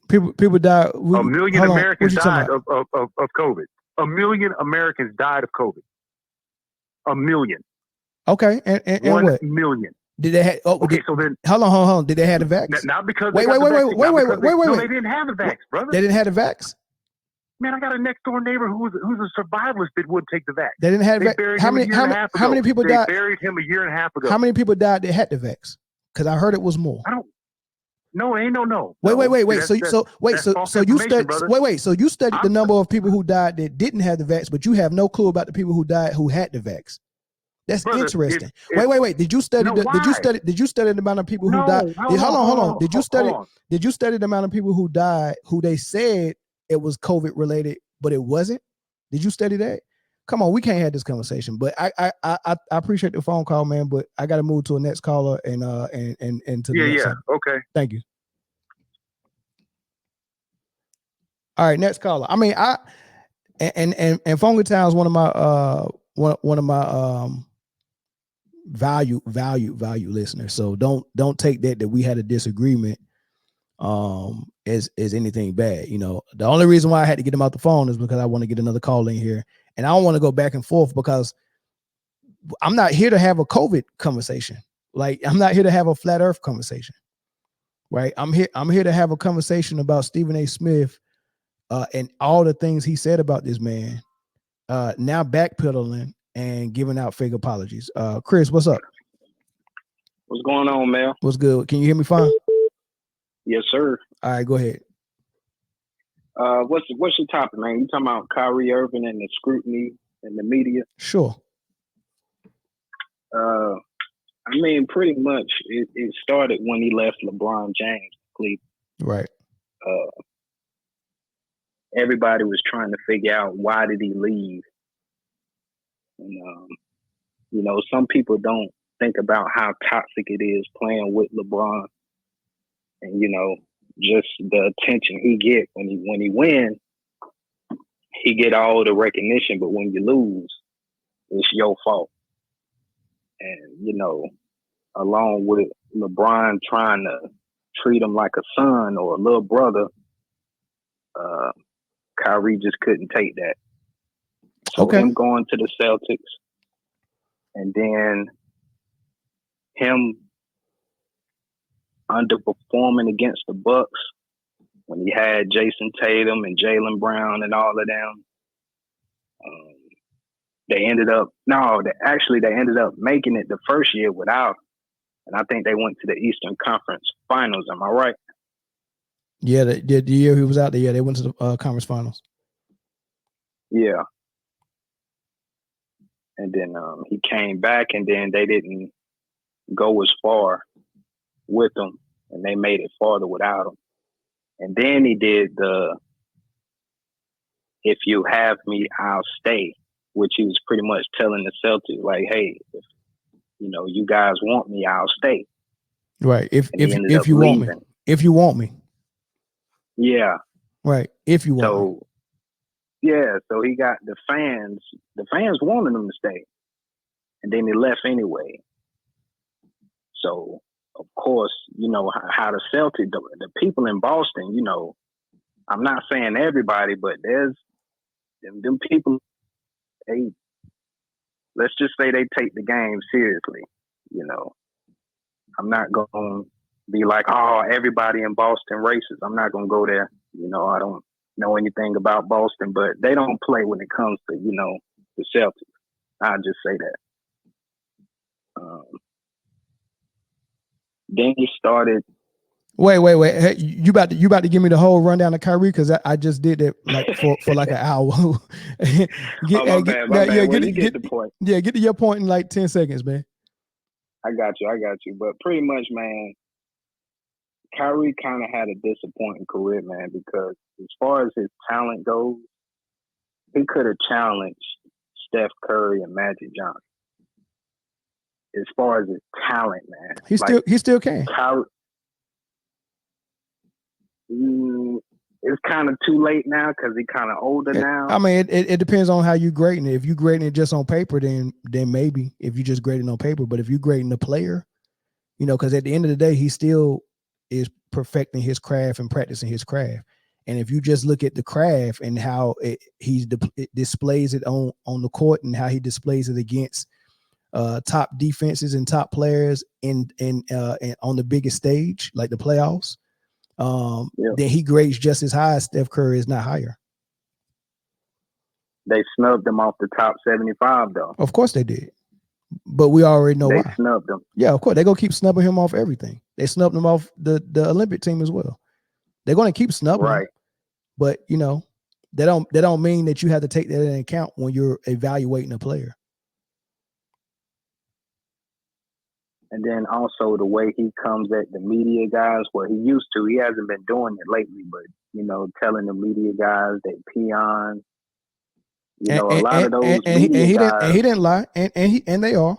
[SPEAKER 1] People died.
[SPEAKER 13] 1 million Americans died of COVID. 1 million Americans died of COVID. 1 million.
[SPEAKER 1] Okay, and
[SPEAKER 13] 1
[SPEAKER 1] what?
[SPEAKER 13] million.
[SPEAKER 1] Did they have?
[SPEAKER 13] So then,
[SPEAKER 1] hold on. Did they have the vax?
[SPEAKER 13] Not because
[SPEAKER 1] wait.
[SPEAKER 13] No,
[SPEAKER 1] They
[SPEAKER 13] they didn't have the vax, brother.
[SPEAKER 1] They didn't have the vax.
[SPEAKER 13] Man, I got a next door neighbor who's a survivalist that would take the vax.
[SPEAKER 1] They didn't have vax. How many people died?
[SPEAKER 13] They buried him a year and a half ago.
[SPEAKER 1] How many people died that had the vax? Because I heard it was more.
[SPEAKER 13] No, ain't no.
[SPEAKER 1] Wait. So you studied. So you studied the number of people who died that didn't have the vax, but you have no clue about the people who died who had the vax. That's interesting. Wait. Did you study? Did you study the amount of people who died? Hold on. Did you study the amount of people who died who they said it was COVID related, but it wasn't? Did you study that? Come on, we can't have this conversation. But I appreciate the phone call, man. But I got to move to a next caller and to the next one.
[SPEAKER 13] Okay.
[SPEAKER 1] Thank you. All right, next caller. I mean, and Funky Town is one of my value listeners. So don't take that we had a disagreement as anything bad. You know, the only reason why I had to get him out the phone is because I want to get another call in here, and I don't want to go back and forth because I'm not here to have a COVID conversation. Like, I'm not here to have a flat earth conversation, right? I'm here to have a conversation about Stephen A. Smith and all the things he said about this man, now backpedaling and giving out fake apologies. Chris, what's up?
[SPEAKER 14] What's going on, Mel?
[SPEAKER 1] What's good? Can you hear me fine?
[SPEAKER 14] Yes, sir.
[SPEAKER 1] All right, go ahead.
[SPEAKER 14] What's your topic, man? You talking about Kyrie Irving and the scrutiny in the media?
[SPEAKER 1] Sure.
[SPEAKER 14] I mean, pretty much it started when he left LeBron James to Cleveland.
[SPEAKER 1] Right.
[SPEAKER 14] Everybody was trying to figure out why did he leave. And, some people don't think about how toxic it is playing with LeBron. And, just the attention he get when he wins, he get all the recognition. But when you lose, it's your fault. And, along with LeBron trying to treat him like a son or a little brother, Kyrie just couldn't take that. So him going to the Celtics and then him underperforming against the Bucks when he had Jason Tatum and Jaylen Brown and all of them. They ended up making it the first year without him. And I think they went to the Eastern Conference Finals. Am I right?
[SPEAKER 1] Yeah, the year he was out there, they went to the conference finals.
[SPEAKER 14] Yeah. And then he came back, and then they didn't go as far with him, and they made it farther without him. And then he did the "if you have me, I'll stay," which he was pretty much telling the Celtics, like, "Hey, if you guys want me, I'll stay."
[SPEAKER 1] Right. If you want me. If you want me.
[SPEAKER 14] Yeah.
[SPEAKER 1] Right. If you want me.
[SPEAKER 14] Yeah, so he got the fans wanted him to stay. And then he left anyway. So, of course, how the Celtics, the people in Boston, I'm not saying everybody, but there's them people, let's just say they take the game seriously, I'm not going to be like, oh, everybody in Boston racist. I'm not going to go there. I don't know anything about Boston, but they don't play when it comes to, the Celtics. I'll just say that. Then he started.
[SPEAKER 1] Wait. Hey, you about to give me the whole rundown of Kyrie? Because I just did it like for like an hour.
[SPEAKER 14] My bad. Get the point.
[SPEAKER 1] Yeah, get to your point in like 10 seconds, man.
[SPEAKER 14] I got you. But pretty much, man, Kyrie kind of had a disappointing career, man, because as far as his talent goes, he could have challenged Steph Curry and Magic Johnson. As far as his talent, man,
[SPEAKER 1] He still can.
[SPEAKER 14] Kyrie, it's kind of too late now because he's kind of older now.
[SPEAKER 1] I mean, it depends on how you grading it. If you grading it just on paper, then maybe. If you just grading on paper, but if you grading the player, because at the end of the day, he still is perfecting his craft and practicing his craft. And if you just look at the craft and how it displays it on the court and how he displays it against top defenses and top players in on the biggest stage like the playoffs, then he grades just as high as Steph Curry, is not higher.
[SPEAKER 14] They snubbed him off the top 75, though.
[SPEAKER 1] Of course they did, but we already know why.
[SPEAKER 14] They snubbed him.
[SPEAKER 1] Yeah, of course they're gonna keep snubbing him off everything. They snubbed him off the Olympic team as well. They're gonna keep snubbing him, but they don't mean that you have to take that into account when you're evaluating a player.
[SPEAKER 14] And then also the way he comes at the media guys, he hasn't been doing it lately, but telling the media guys they peons. A lot of those media guys.
[SPEAKER 1] He didn't lie, and they are.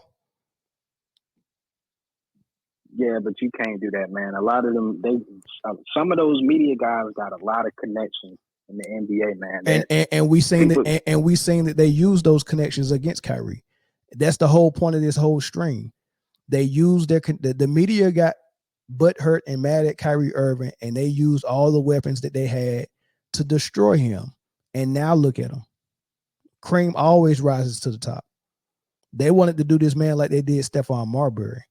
[SPEAKER 14] Yeah, but you can't do that, man. A lot of them, some of those media guys got a lot of connections in the NBA, man.
[SPEAKER 1] And we seen that they use those connections against Kyrie. That's the whole point of this whole string. They used the media got butthurt and mad at Kyrie Irving, and they used all the weapons that they had to destroy him. And now look at him. Cream always rises to the top. They wanted to do this man like they did Stephon Marbury.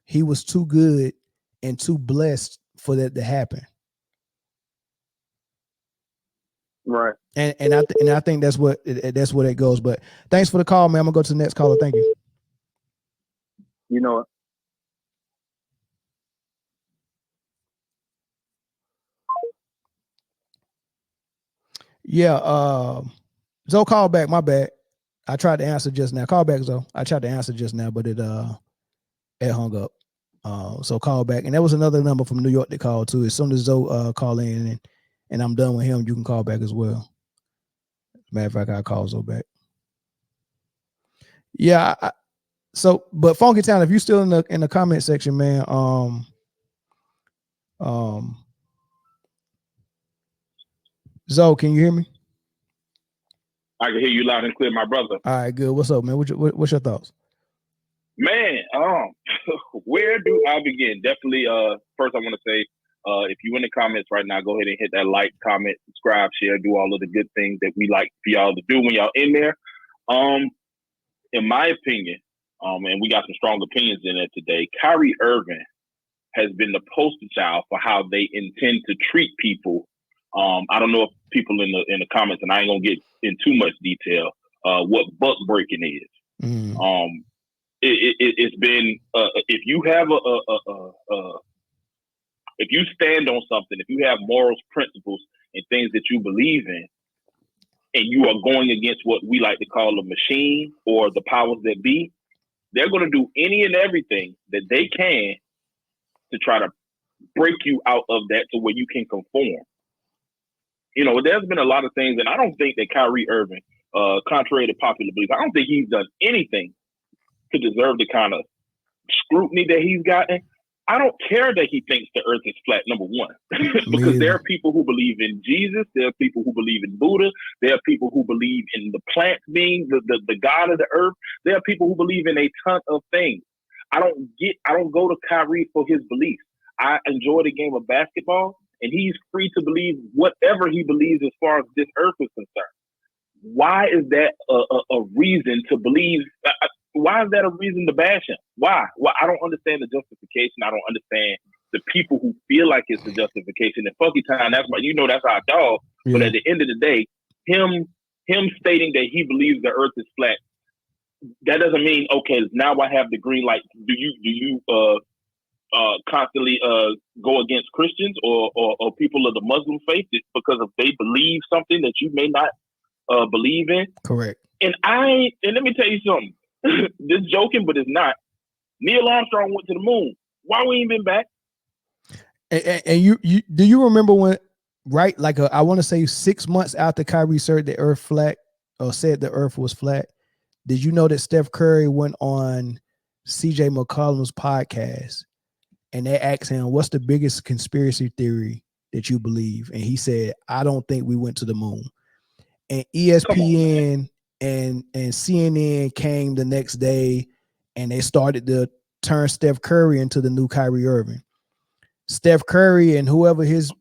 [SPEAKER 1] He was too good and too blessed for that to happen.
[SPEAKER 14] Right.
[SPEAKER 1] And I think that's what it goes. But thanks for the call, man. I'm gonna go to the next caller. Thank you. Yeah, Zoe, call back. My bad. I tried to answer just now. Call back, Zoe. I tried to answer just now, but it hung up. So call back. And there was another number from New York that called too. As soon as Zoe call in and I'm done with him, you can call back as well. Matter of fact, I'll call Zoe back. Yeah. But Funky Town, if you're still in the comment section, man, Zoe, can you hear me?
[SPEAKER 15] I can hear you loud and clear, my brother.
[SPEAKER 1] All right, good. What's up, man? What's your thoughts?
[SPEAKER 15] Man, where do I begin? Definitely, first I want to say, if you're in the comments right now, go ahead and hit that like, comment, subscribe, share, do all of the good things that we like for y'all to do when y'all in there. In my opinion, and we got some strong opinions in it today, Kyrie Irving has been the poster child for how they intend to treat people. I don't know if people in the comments, and I ain't gonna get in too much detail, what buck breaking is. It's been if you have if you stand on something, if you have morals, principles, and things that you believe in, and you are going against what we like to call a machine or the powers that be, they're going to do any and everything that they can to try to break you out of that to where you can conform. There's been a lot of things, and I don't think that Kyrie Irving, contrary to popular belief, I don't think he's done anything to deserve the kind of scrutiny that he's gotten. I don't care that he thinks the earth is flat, number one, because there are people who believe in Jesus. There are people who believe in Buddha. There are people who believe in the plants being the God of the earth. There are people who believe in a ton of things. I don't go to Kyrie for his beliefs. I enjoy the game of basketball, and he's free to believe whatever he believes as far as this earth is concerned. Why is that a reason to believe? Why is that a reason to bash him? Why? Well, I don't understand the justification. I don't understand the people who feel like it's a justification. And Funky Time, that's why that's our dog. Yeah. But at the end of the day, him stating that he believes the earth is flat, that doesn't mean, okay, now I have the green light. Do you constantly go against Christians or people of the Muslim faith because if they believe something that you may not believe in?
[SPEAKER 1] Correct.
[SPEAKER 15] And let me tell you something. This joking, but it's not. Neil Armstrong went to the moon. Why we ain't been back?
[SPEAKER 1] And you do you remember when, right? Like I want to say 6 months after Kyrie said the Earth flat, or said the Earth was flat. Did you know that Steph Curry went on CJ McCollum's podcast and they asked him, "What's the biggest conspiracy theory that you believe?" And he said, "I don't think we went to the moon." And ESPN and CNN came the next day, and they started to turn Steph Curry into the new Kyrie Irving. Steph Curry and whoever his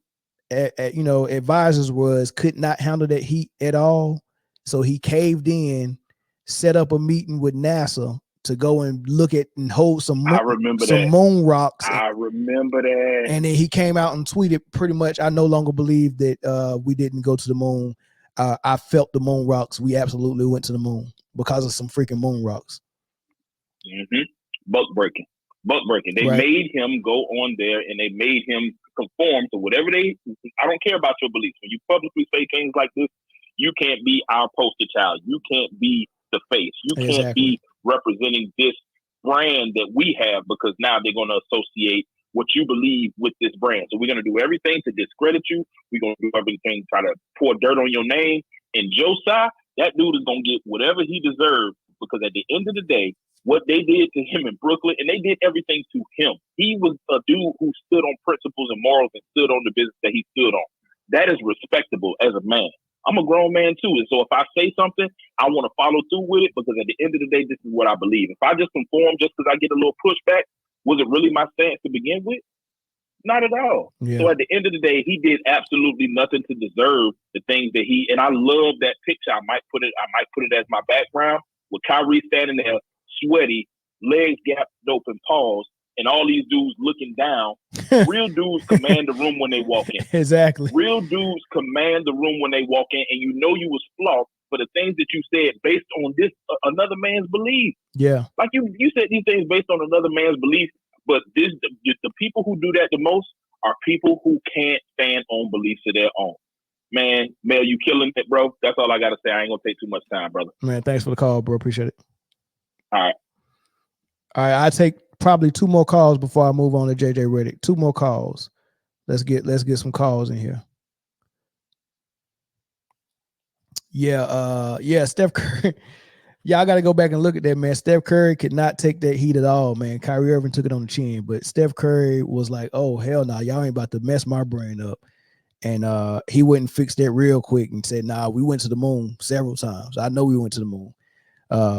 [SPEAKER 1] advisors was could not handle that heat at all, so he caved in, set up a meeting with NASA to go and look at and hold some moon rocks.
[SPEAKER 15] I remember that.
[SPEAKER 1] And then he came out and tweeted pretty much, "I no longer believe that we didn't go to the moon. I felt the moon rocks. We absolutely went to the moon because of some freaking moon rocks."
[SPEAKER 15] Mm-hmm. Buck breaking. They made him go on there and they made him conform to whatever I don't care about your beliefs. When you publicly say things like this, you can't be our poster child. You can't be the face. You can't be representing this brand that we have, because now they're going to associate what you believe with this brand. So we're going to do everything to discredit you. We're going to do everything to try to pour dirt on your name. And Josiah, that dude is going to get whatever he deserves, because at the end of the day, what they did to him in Brooklyn, and they did everything to him. He was a dude who stood on principles and morals and stood on the business that he stood on. That is respectable as a man. I'm a grown man too. And so if I say something, I want to follow through with it, because at the end of the day, this is what I believe. If I just conform just because I get a little pushback, was it really my stance to begin with? Not at all.
[SPEAKER 1] Yeah.
[SPEAKER 15] So at the end of the day, he did absolutely nothing to deserve the things that and I love that picture. I might put it as my background with Kyrie standing there, sweaty, legs gapped open, paws, and all these dudes looking down. Real dudes command the room when they walk in.
[SPEAKER 1] Exactly.
[SPEAKER 15] Real dudes command the room when they walk in, and you know you was flawed for the things that you said based on this another man's belief.
[SPEAKER 1] Yeah.
[SPEAKER 15] Like you said these things based on another man's belief, but the people who do that the most are people who can't stand on beliefs of their own. Man, Mel, you killing it, bro. That's all I got to say. I ain't going to take too much time, brother.
[SPEAKER 1] Man, thanks for the call, bro. Appreciate it.
[SPEAKER 15] All right.
[SPEAKER 1] I take probably 2 more calls before I move on to JJ Redick. 2 more calls. Let's get some calls in here. Yeah, Steph Curry. Yeah, I got to go back and look at that, man. Steph Curry could not take that heat at all, man. Kyrie Irving took it on the chin, but Steph Curry was like, "Oh, hell no, y'all ain't about to mess my brain up." And he went and fixed that real quick and said, "Nah, we went to the moon several times. I know we went to the moon.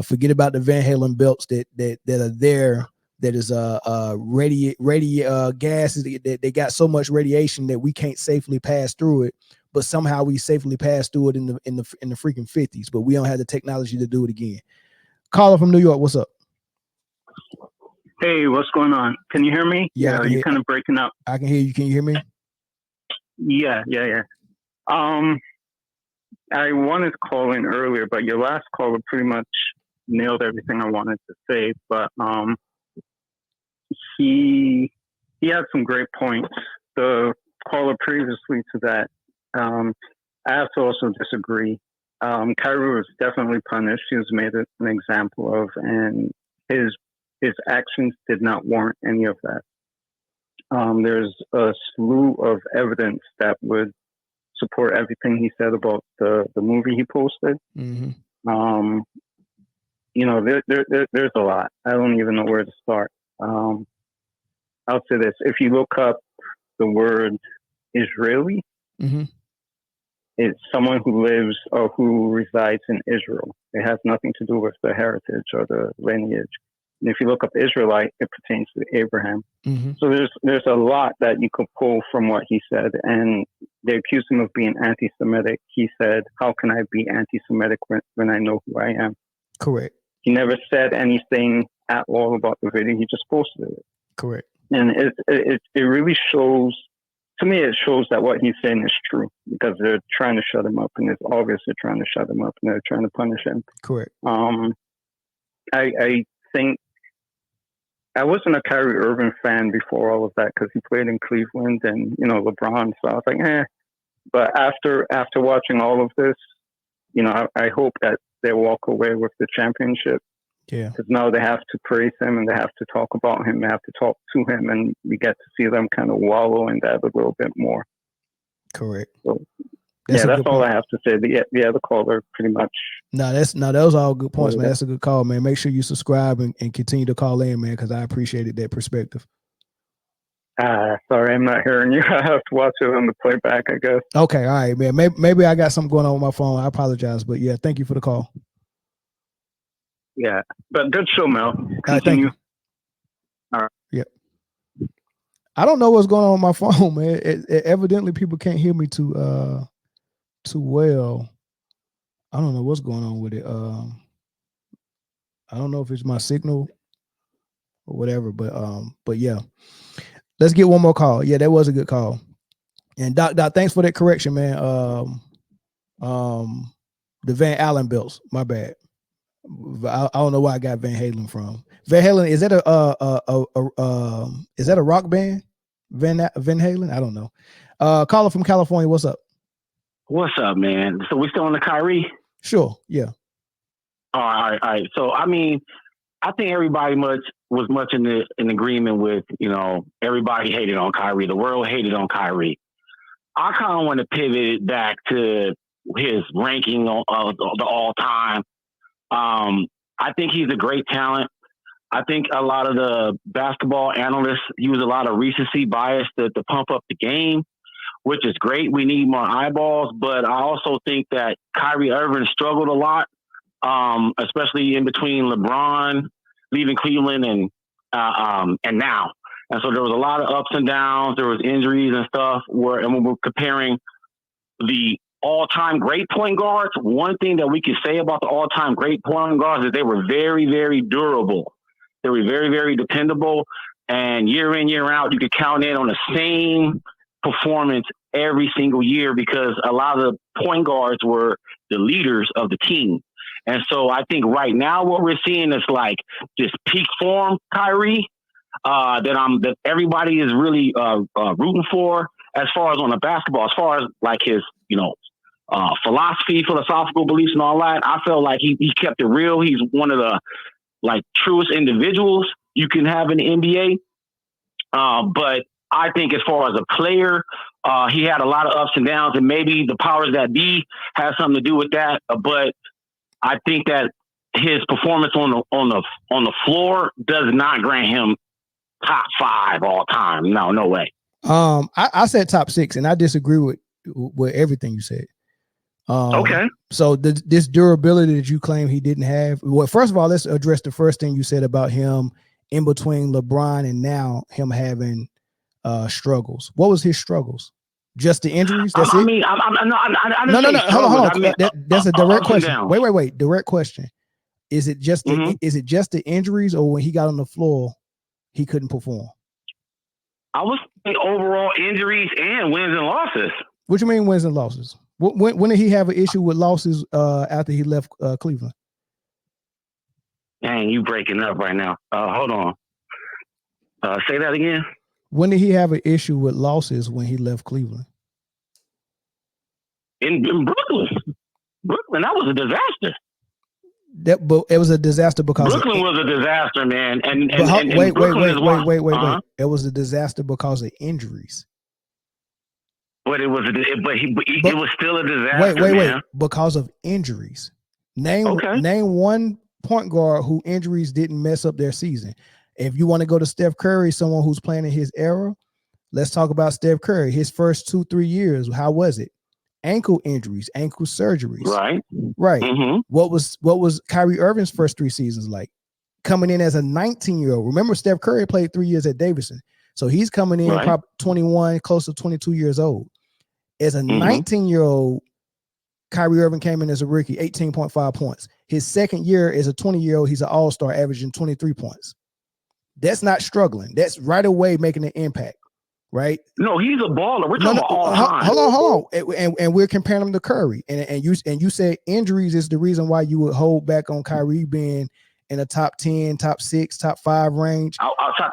[SPEAKER 1] Forget about the Van Halen belts that are there. That is gases that they got so much radiation that we can't safely pass through it, but somehow we safely pass through it in the freaking 50s, but we don't have the technology to do it again." Caller from New York, what's up?
[SPEAKER 16] Hey, what's going on? Can you hear me?
[SPEAKER 1] Yeah,
[SPEAKER 16] you're kind of breaking up.
[SPEAKER 1] I can hear you. Can you hear me?
[SPEAKER 16] Yeah. I wanted to call in earlier, but your last caller pretty much nailed everything I wanted to say. But he had some great points. The caller previously to that, I have to also disagree. Kyrie was definitely punished. He was made an example of, and his actions did not warrant any of that. There's a slew of evidence that would support everything he said about the movie he posted.
[SPEAKER 1] Mm-hmm.
[SPEAKER 16] There's a lot. I don't even know where to start. I'll say this: if you look up the word Israeli,
[SPEAKER 1] mm-hmm.
[SPEAKER 16] it's someone who lives or who resides in Israel. It has nothing to do with the heritage or the lineage. And if you look up Israelite, it pertains to Abraham.
[SPEAKER 1] Mm-hmm.
[SPEAKER 16] So there's a lot that you could pull from what he said. And they accused him of being anti-Semitic. He said, "How can I be anti-Semitic when I know who I am?"
[SPEAKER 1] Correct.
[SPEAKER 16] He never said anything at all about the video. He just posted it.
[SPEAKER 1] Correct.
[SPEAKER 16] And it really shows, to me, it shows that what he's saying is true, because they're trying to shut him up, and it's obvious they're trying to shut him up, and they're trying to punish him.
[SPEAKER 1] Correct.
[SPEAKER 16] I think I wasn't a Kyrie Irving fan before all of that, because he played in Cleveland and, LeBron. So I was like, eh. But after watching all of this, I hope that they walk away with the championship.
[SPEAKER 1] Yeah.
[SPEAKER 16] Because now they have to praise him and they have to talk about him. They have to talk to him, and we get to see them kind of wallow in that a little bit more.
[SPEAKER 1] Correct.
[SPEAKER 16] So, that's all I have to say. The other caller pretty much.
[SPEAKER 1] Those are all good points, man. That's a good call, man. Make sure you subscribe and continue to call in, man, because I appreciated that perspective.
[SPEAKER 16] Sorry, I'm not hearing you. I have to watch it on the playback, I guess.
[SPEAKER 1] Okay, all right, man. Maybe I got something going on with my phone. I apologize, but yeah, thank you for the call.
[SPEAKER 16] Yeah, but good show, Mel.
[SPEAKER 1] Continue.
[SPEAKER 16] Thank you. All right.
[SPEAKER 1] Yep. I don't know what's going on with my phone, man. Evidently, people can't hear me too well. I don't know what's going on with it. I don't know if it's my signal or whatever, but yeah. Let's get one more call. Yeah, that was a good call. And Doc, thanks for that correction, man. The Van Allen belts. My bad. I don't know where I got Van Halen from. Van Halen, is that a rock band? Van Halen? I don't know. Caller from California, what's up?
[SPEAKER 17] What's up, man? So we still on the Kyrie?
[SPEAKER 1] Sure, yeah.
[SPEAKER 17] All right. So I mean, I think everybody was much in agreement with, everybody hated on Kyrie. The world hated on Kyrie. I kind of want to pivot it back to his ranking of the all time. I think he's a great talent. I think a lot of the basketball analysts use a lot of recency bias to pump up the game, which is great. We need more eyeballs, but I also think that Kyrie Irving struggled a lot, especially in between LeBron leaving Cleveland and now. And so there was a lot of ups and downs. There was injuries and stuff. When we're comparing the all-time great point guards, one thing that we can say about the all-time great point guards is they were very, very durable. They were very, very dependable. And year in, year out, you could count in on the same performance every single year because a lot of the point guards were the leaders of the team. And so I think right now what we're seeing is like this peak form Kyrie that everybody is really rooting for as far as on the basketball, as far as like his, philosophical beliefs and all that. I felt like he kept it real. He's one of the like truest individuals you can have in the NBA. But I think as far as a player, he had a lot of ups and downs, and maybe the powers that be has something to do with that. But I think that his performance on the floor does not grant him top 5 all time. No way.
[SPEAKER 1] I said top 6, and I disagree with everything you said.
[SPEAKER 17] Okay.
[SPEAKER 1] So this durability that you claim he didn't have. Well, first of all, let's address the first thing you said about him in between LeBron and now him having struggles. What was his struggles? Just the injuries? That's it?
[SPEAKER 17] No.
[SPEAKER 1] Hold on. That's a direct question. Wait. Direct question. Is it just the injuries, or when he got on the floor, he couldn't perform?
[SPEAKER 17] I was saying overall injuries and wins and losses.
[SPEAKER 1] What you mean wins and losses? When did he have an issue with losses after he left Cleveland?
[SPEAKER 17] Dang, you breaking up right now. Hold on. Say that again.
[SPEAKER 1] When did he have an issue with losses when he left Cleveland?
[SPEAKER 17] In Brooklyn. Brooklyn, that was a disaster.
[SPEAKER 1] But it was a disaster because
[SPEAKER 17] Brooklyn was a disaster, man. And
[SPEAKER 1] wait.
[SPEAKER 17] Uh-huh.
[SPEAKER 1] It was a disaster because of injuries.
[SPEAKER 17] But it was still a disaster.
[SPEAKER 1] Wait. Because of injuries. Name one point guard who injuries didn't mess up their season. If you want to go to Steph Curry, someone who's playing in his era, let's talk about Steph Curry. His first 2-3 years, how was it? Ankle injuries, ankle surgeries. Right.
[SPEAKER 17] Mm-hmm.
[SPEAKER 1] What was Kyrie Irving's first 3 seasons like? Coming in as a 19-year-old. Remember, Steph Curry played 3 years at Davidson. So he's coming in probably 21, close to 22 years old. As a 19-year-old, Kyrie Irving came in as a rookie, 18.5 points. His second year as a 20-year-old, he's an all-star averaging 23 points. That's not struggling. That's right away making an impact, right?
[SPEAKER 17] No, he's a baller. We're talking about all time.
[SPEAKER 1] Hold on. And we're comparing him to Curry. And you said injuries is the reason why you would hold back on Kyrie being in a top 10, top 6, top 5 range.
[SPEAKER 17] Top 5.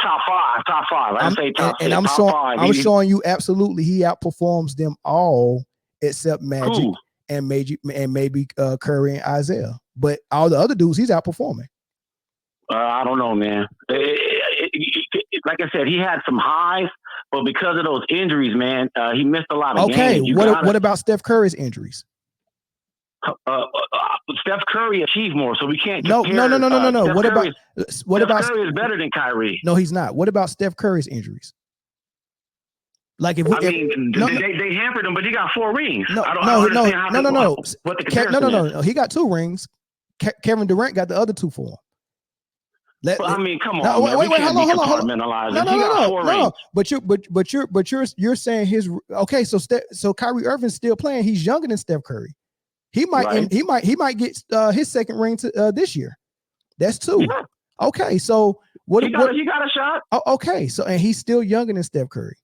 [SPEAKER 17] I didn't say top 6.
[SPEAKER 1] And I'm showing you absolutely he outperforms them all except Magic and maybe Curry and Isaiah. But all the other dudes, he's outperforming.
[SPEAKER 17] I don't know, man. Like I said, he had some highs, but because of those injuries, man, he missed a lot of games.
[SPEAKER 1] What about Steph Curry's injuries?
[SPEAKER 17] Steph Curry achieved more, so we can't
[SPEAKER 1] No.
[SPEAKER 17] compare.
[SPEAKER 1] No. What about
[SPEAKER 17] Curry is better than Kyrie?
[SPEAKER 1] No, he's not. What about Steph Curry's injuries? Like if
[SPEAKER 17] they hampered him, but he got 4 rings.
[SPEAKER 1] No.
[SPEAKER 17] What the comparison is.
[SPEAKER 1] No. He got 2 rings. Kevin Durant got the other 2 for him.
[SPEAKER 17] Come on. Wait, hold on.
[SPEAKER 1] No. But you're saying his okay. So Kyrie Irving's still playing. He's younger than Steph Curry. He might get his second ring this year. That's 2. Yeah. Okay, so
[SPEAKER 17] he got a shot.
[SPEAKER 1] Okay, so and he's still younger than Steph Curry.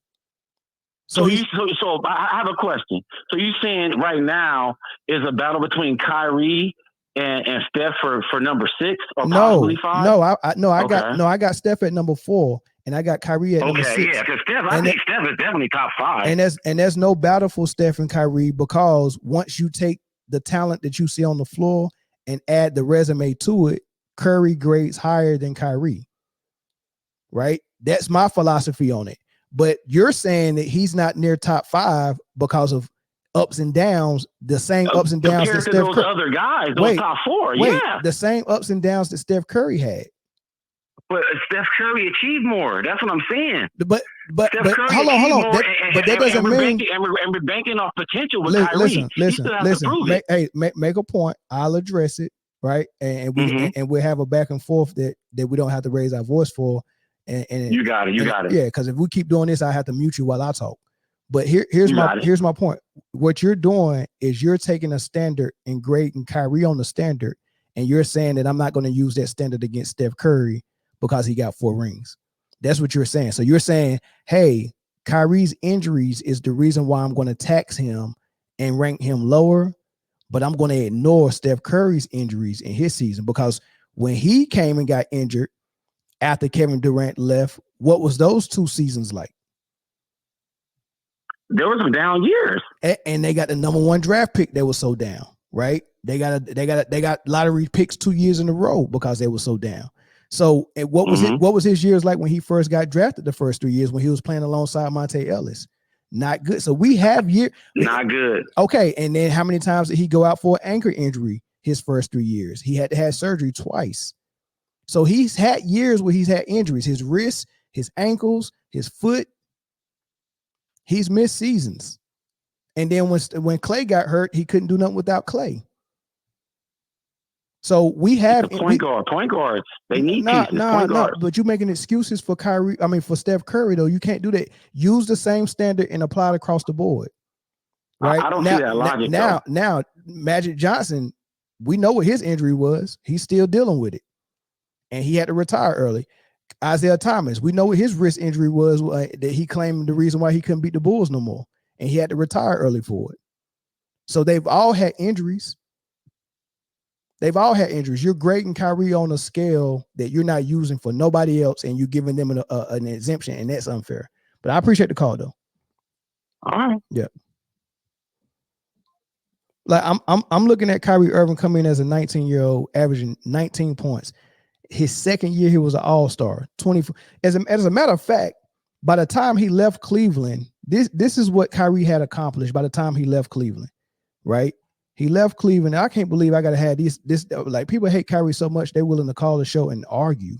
[SPEAKER 17] So I have a question. So you saying right now is a battle between Kyrie and Steph for number 6 or possibly 5?
[SPEAKER 1] I got Steph at number 4, and I got Kyrie at number 6.
[SPEAKER 17] Yeah, because I think Steph is definitely top 5.
[SPEAKER 1] And there's no battle for Steph and Kyrie, because once you take the talent that you see on the floor and add the resume to it, Curry grades higher than Kyrie. Right? That's my philosophy on it. But you're saying that he's not near top 5 because of ups and downs, the same ups and downs that Steph Curry.
[SPEAKER 17] Other guys, those top 4,
[SPEAKER 1] the same ups and downs that Steph Curry had.
[SPEAKER 17] But Steph Curry achieved more. That's what I'm saying.
[SPEAKER 1] But hold on. But that doesn't mean.
[SPEAKER 17] And we're banking off potential with Kyrie.
[SPEAKER 1] Listen. Make a point. I'll address it, right? And we'll have a back and forth that we don't have to raise our voice for. And
[SPEAKER 17] you got it.
[SPEAKER 1] Yeah, because if we keep doing this, I have to mute you while I talk. But here's my point. What you're doing is you're taking a standard and grading Kyrie on the standard, and you're saying that I'm not going to use that standard against Steph Curry because he got 4 rings. That's what you're saying. So you're saying, hey, Kyrie's injuries is the reason why I'm going to tax him and rank him lower, but I'm going to ignore Steph Curry's injuries in his season, because when he came and got injured after Kevin Durant left, what was those 2 seasons like?
[SPEAKER 17] There were some down years,
[SPEAKER 1] and they got the number 1 draft pick that was so down, right? They got lottery picks 2 years in a row because they were so down. So what was his years like when he first got drafted? The first 3 years when he was playing alongside Monte Ellis, not good. So we have
[SPEAKER 17] not good.
[SPEAKER 1] Okay, and then how many times did he go out for an ankle injury his first 3 years? He had to have surgery twice. So he's had years where he's had injuries, his wrists, his ankles, his foot. He's missed seasons. And then when Clay got hurt, he couldn't do nothing without Clay. So we have
[SPEAKER 17] point guards. They need pieces.
[SPEAKER 1] No. But you're making excuses for for Steph Curry, though. You can't do that. Use the same standard and apply it across the board. Right?
[SPEAKER 17] I don't see that logic.
[SPEAKER 1] Now, Magic Johnson, we know what his injury was. He's still dealing with it. And he had to retire early. Isaiah Thomas, we know what his wrist injury was, that he claimed the reason why he couldn't beat the Bulls no more. And he had to retire early for it. So they've all had injuries. You're grading Kyrie on a scale that you're not using for nobody else, and you're giving them an exemption, and that's unfair. But I appreciate the call, though.
[SPEAKER 17] All right.
[SPEAKER 1] Yeah. Like I'm looking at Kyrie Irving coming in as a 19-year-old, averaging 19 points. His second year, he was an all-star. 24. As a matter of fact, by the time he left Cleveland, this is what Kyrie had accomplished by the time he left Cleveland, right? He left Cleveland. I can't believe I gotta have this. Like, people hate Kyrie so much they're willing to call the show and argue,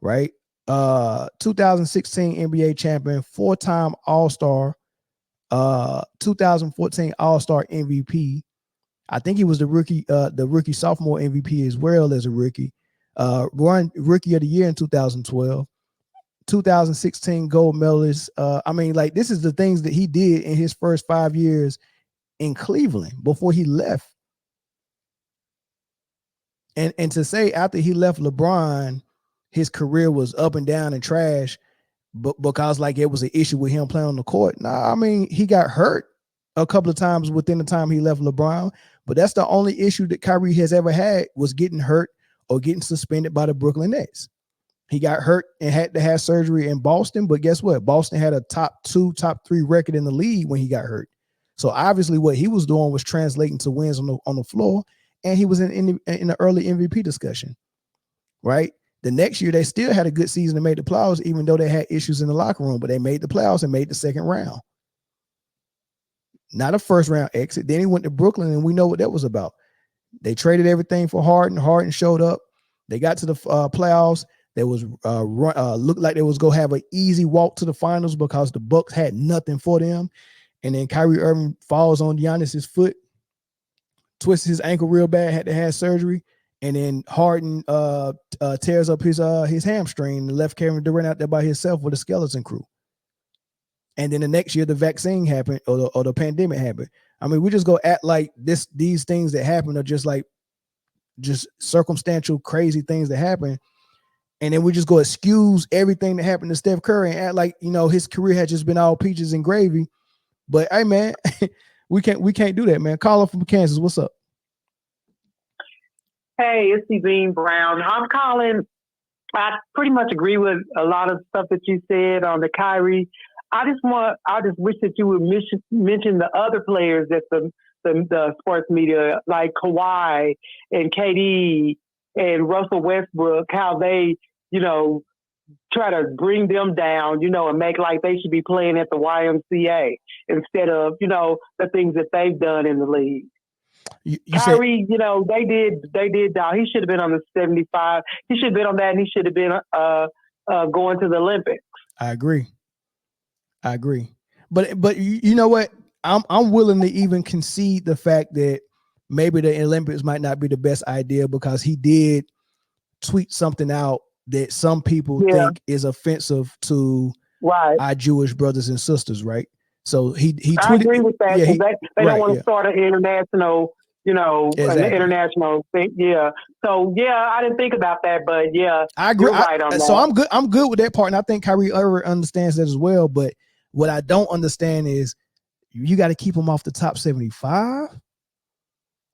[SPEAKER 1] right? 2016 NBA champion, 4-time All-Star, 2014 All-Star MVP. I think he was the rookie sophomore MVP as well as a rookie. Won Rookie of the Year in 2012. 2016 gold medalist. This is the things that he did in his first 5 years in Cleveland before he left. And to say after he left LeBron, his career was up and down and trash, but because it was an issue with him playing on the court. He got hurt a couple of times within the time he left LeBron, but that's the only issue that Kyrie has ever had, was getting hurt or getting suspended by the Brooklyn Nets. He got hurt and had to have surgery in Boston, but guess what? Boston had a top 2, top 3 record in the league when he got hurt. So obviously what he was doing was translating to wins on the floor, and he was in the early MVP discussion, right? the next year they still had a good season and made the playoffs, even though they had issues in the locker room. But they made the playoffs and made the second round. Not a first round exit. Then he went to Brooklyn, and we know what that was about. They traded everything for Harden. Harden showed up. They got to the playoffs. There was looked like they was gonna have an easy walk to the finals because the Bucks had nothing for them. And then Kyrie Irving falls on Giannis's foot, twists his ankle real bad, had to have surgery. And then Harden tears up his hamstring and left Kevin Durant out there by himself with a skeleton crew. And then the next year the vaccine happened or the pandemic happened. I mean, we just go act like these things that happen are just circumstantial, crazy things that happen. And then we just go excuse everything that happened to Steph Curry and act like, his career had just been all peaches and gravy. But hey, man, we can't do that, man. Caller from Kansas, what's up?
[SPEAKER 18] Hey, it's Bean Brown. I'm calling. I pretty much agree with a lot of stuff that you said on the Kyrie. I just wish that you would mention the other players that the sports media, like Kawhi and KD and Russell Westbrook, how they, try to bring them down, and make like they should be playing at the YMCA instead of, the things that they've done in the league. Kyrie, they did down. He should have been on the 75. He should have been on that, and he should have been going to the Olympics.
[SPEAKER 1] I agree. But you know what? I'm willing to even concede the fact that maybe the Olympics might not be the best idea because he did tweet something out that some people think is offensive to our Jewish brothers and sisters, right? So he tweeted. I agree with that.
[SPEAKER 18] They don't want to start an international, an international thing. Yeah. So I didn't think about that, but
[SPEAKER 1] I agree.
[SPEAKER 18] You're right on that.
[SPEAKER 1] So I'm good with that part, and I think Kyrie Irving understands that as well. But what I don't understand is you got to keep him off the top 75.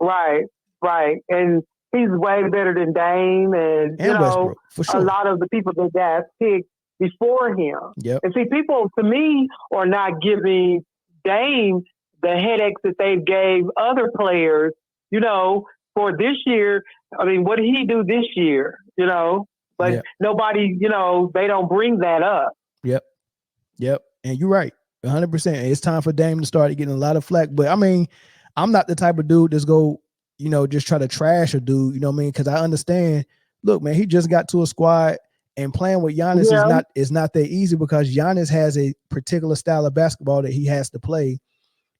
[SPEAKER 18] Right. And he's way better than Dame and
[SPEAKER 1] Westbrook, for sure.
[SPEAKER 18] A lot of the people that got picked before him.
[SPEAKER 1] Yep.
[SPEAKER 18] And see, people to me are not giving Dame the headaches that they gave other players, for this year. I mean, what did he do this year? But nobody, they don't bring that up.
[SPEAKER 1] Yep. And you're right. 100%. It's time for Dame to start getting a lot of flack. But I mean, I'm not the type of dude that's go, just try to trash a dude, because I understand, look, man, he just got to a squad and playing with Giannis is not that easy because Giannis has a particular style of basketball that he has to play.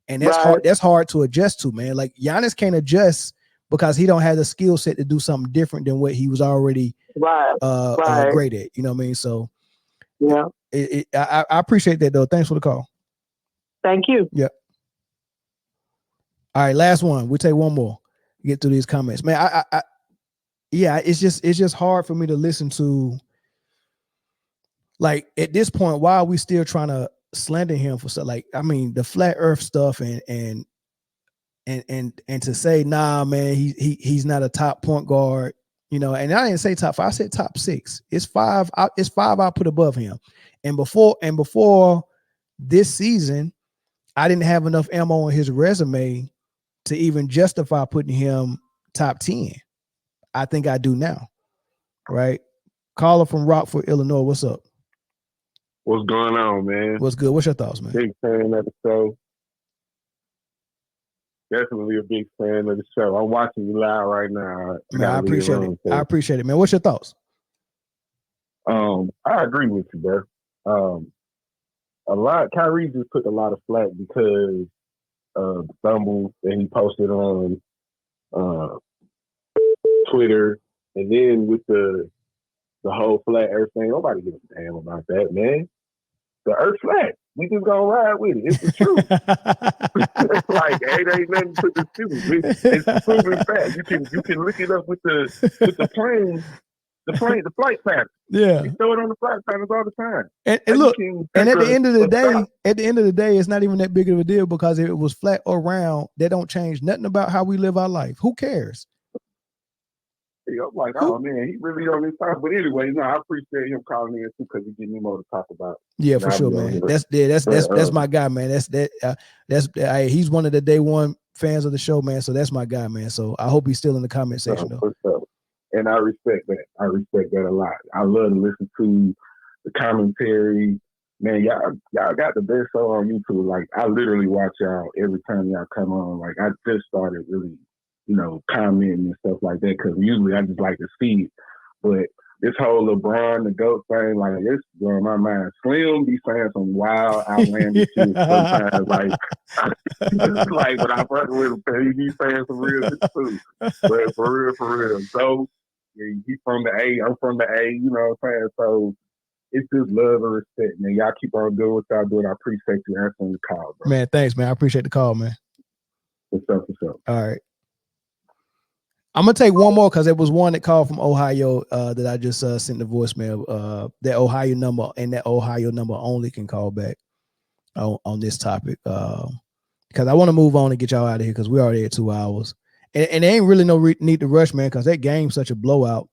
[SPEAKER 1] And that's hard. That's hard to adjust to, man. Like Giannis can't adjust because he don't have the skill set to do something different than what he was already great at. You know what I mean? So I appreciate that though. Thanks for the call.
[SPEAKER 18] Thank you.
[SPEAKER 1] Yep. All right, last one. We'll take one more. Get through these comments, man. It's just hard for me to listen to. Like at this point, why are we still trying to slander him for stuff? Like, I mean, the flat Earth stuff and to say, nah, man, he's not a top point guard, And I didn't say top 5. I said top 6. It's 5. It's 5. I put above him. And before this season, I didn't have enough ammo on his resume to even justify putting him top 10. I think I do now. Right? Caller from Rockford, Illinois. What's up?
[SPEAKER 19] What's going on, man?
[SPEAKER 1] What's good? What's your thoughts, man?
[SPEAKER 19] Big fan of the show. Definitely a big fan of the show. I'm watching you live right now.
[SPEAKER 1] Man, I appreciate it. I appreciate it, man. What's your thoughts?
[SPEAKER 19] I agree with you, bro. Kyrie just took a lot of flack because of the fumble that he posted on Twitter, and then with the whole flat Earth thing. Nobody gives a damn about that, man. The Earth flat. We just gonna ride with it. It's the truth. It's like it ain't nothing to dispute. It's a proven fact. You can look it up with the plane. The flight pattern.
[SPEAKER 1] Yeah.
[SPEAKER 19] You throw it on the flight patterns all the time.
[SPEAKER 1] And look, and at the end of the day, it's not even that big of a deal because if it was flat or round, that don't change nothing about how we live our life. Who cares?
[SPEAKER 19] I'm like, oh man, he really on this time. But anyway, no, I appreciate him calling in too because he gives me more to talk about.
[SPEAKER 1] Yeah, for sure, man. That's my guy, man. He's one of the day one fans of the show, man. So that's my guy, man. So I hope he's still in the comment section though.
[SPEAKER 19] And I respect that. I respect that a lot. I love to listen to the commentary. Man, y'all got the best show on YouTube. Like, I literally watch y'all every time y'all come on. Like, I just started really, commenting and stuff like that, because usually I just like to see it. But this whole LeBron, the GOAT thing, like, it's blowing my mind. Slim be saying some wild, outlandish shit sometimes. Like, like, when I fuck with him, he be saying some real shit too. But for real. So, he's from the A, I'm from the A, you know what I'm saying? So, it's just love and respect, man. Y'all keep on doing what y'all doing. I appreciate you answering the call, bro.
[SPEAKER 1] Man, thanks, man. I appreciate the call, man.
[SPEAKER 19] What's up?
[SPEAKER 1] All right. I'm gonna take one more because there was one that called from Ohio that I just sent the voicemail. That Ohio number and that Ohio number only can call back on this topic because I want to move on and get y'all out of here because we're already at 2 hours and there ain't really no need to rush, man, because that game's such a blowout.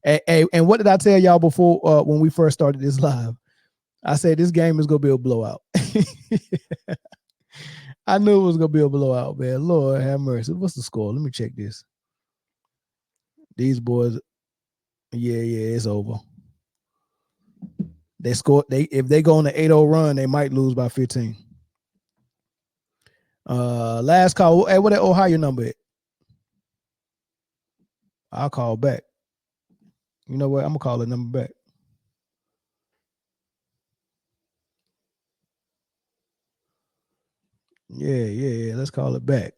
[SPEAKER 1] And what did I tell y'all before when we first started this live? I said this game is gonna be a blowout. I knew it was gonna be a blowout, man. Lord have mercy. What's the score? Let me check this. These boys, yeah, it's over. They scored. If they go on an 8-0 run, they might lose by 15. Last call. Hey, what that Ohio number at? I'll call back. You know what? I'm gonna call the number back. Yeah. Let's call it back.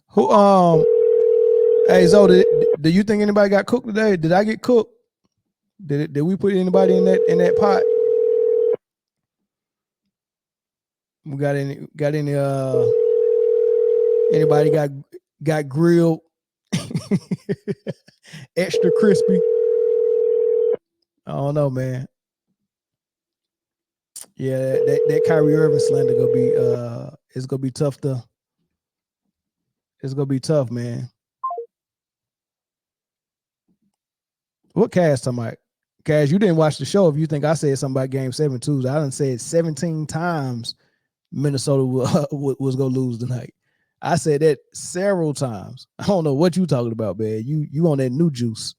[SPEAKER 1] Who? Hey, Zoe, do you think anybody got cooked today? Did I get cooked? Did we put anybody in that pot? We got any anybody got grilled extra crispy? I don't know, man. Yeah, that Kyrie Irving slander gonna be it's gonna be tough it's gonna be tough, man. What Cass talking about? Cass, you didn't watch the show if you think I said something about Game 7 too. I done said 17 times Minnesota was gonna lose tonight. I said that several times. I don't know what you talking about, man. You on that new juice.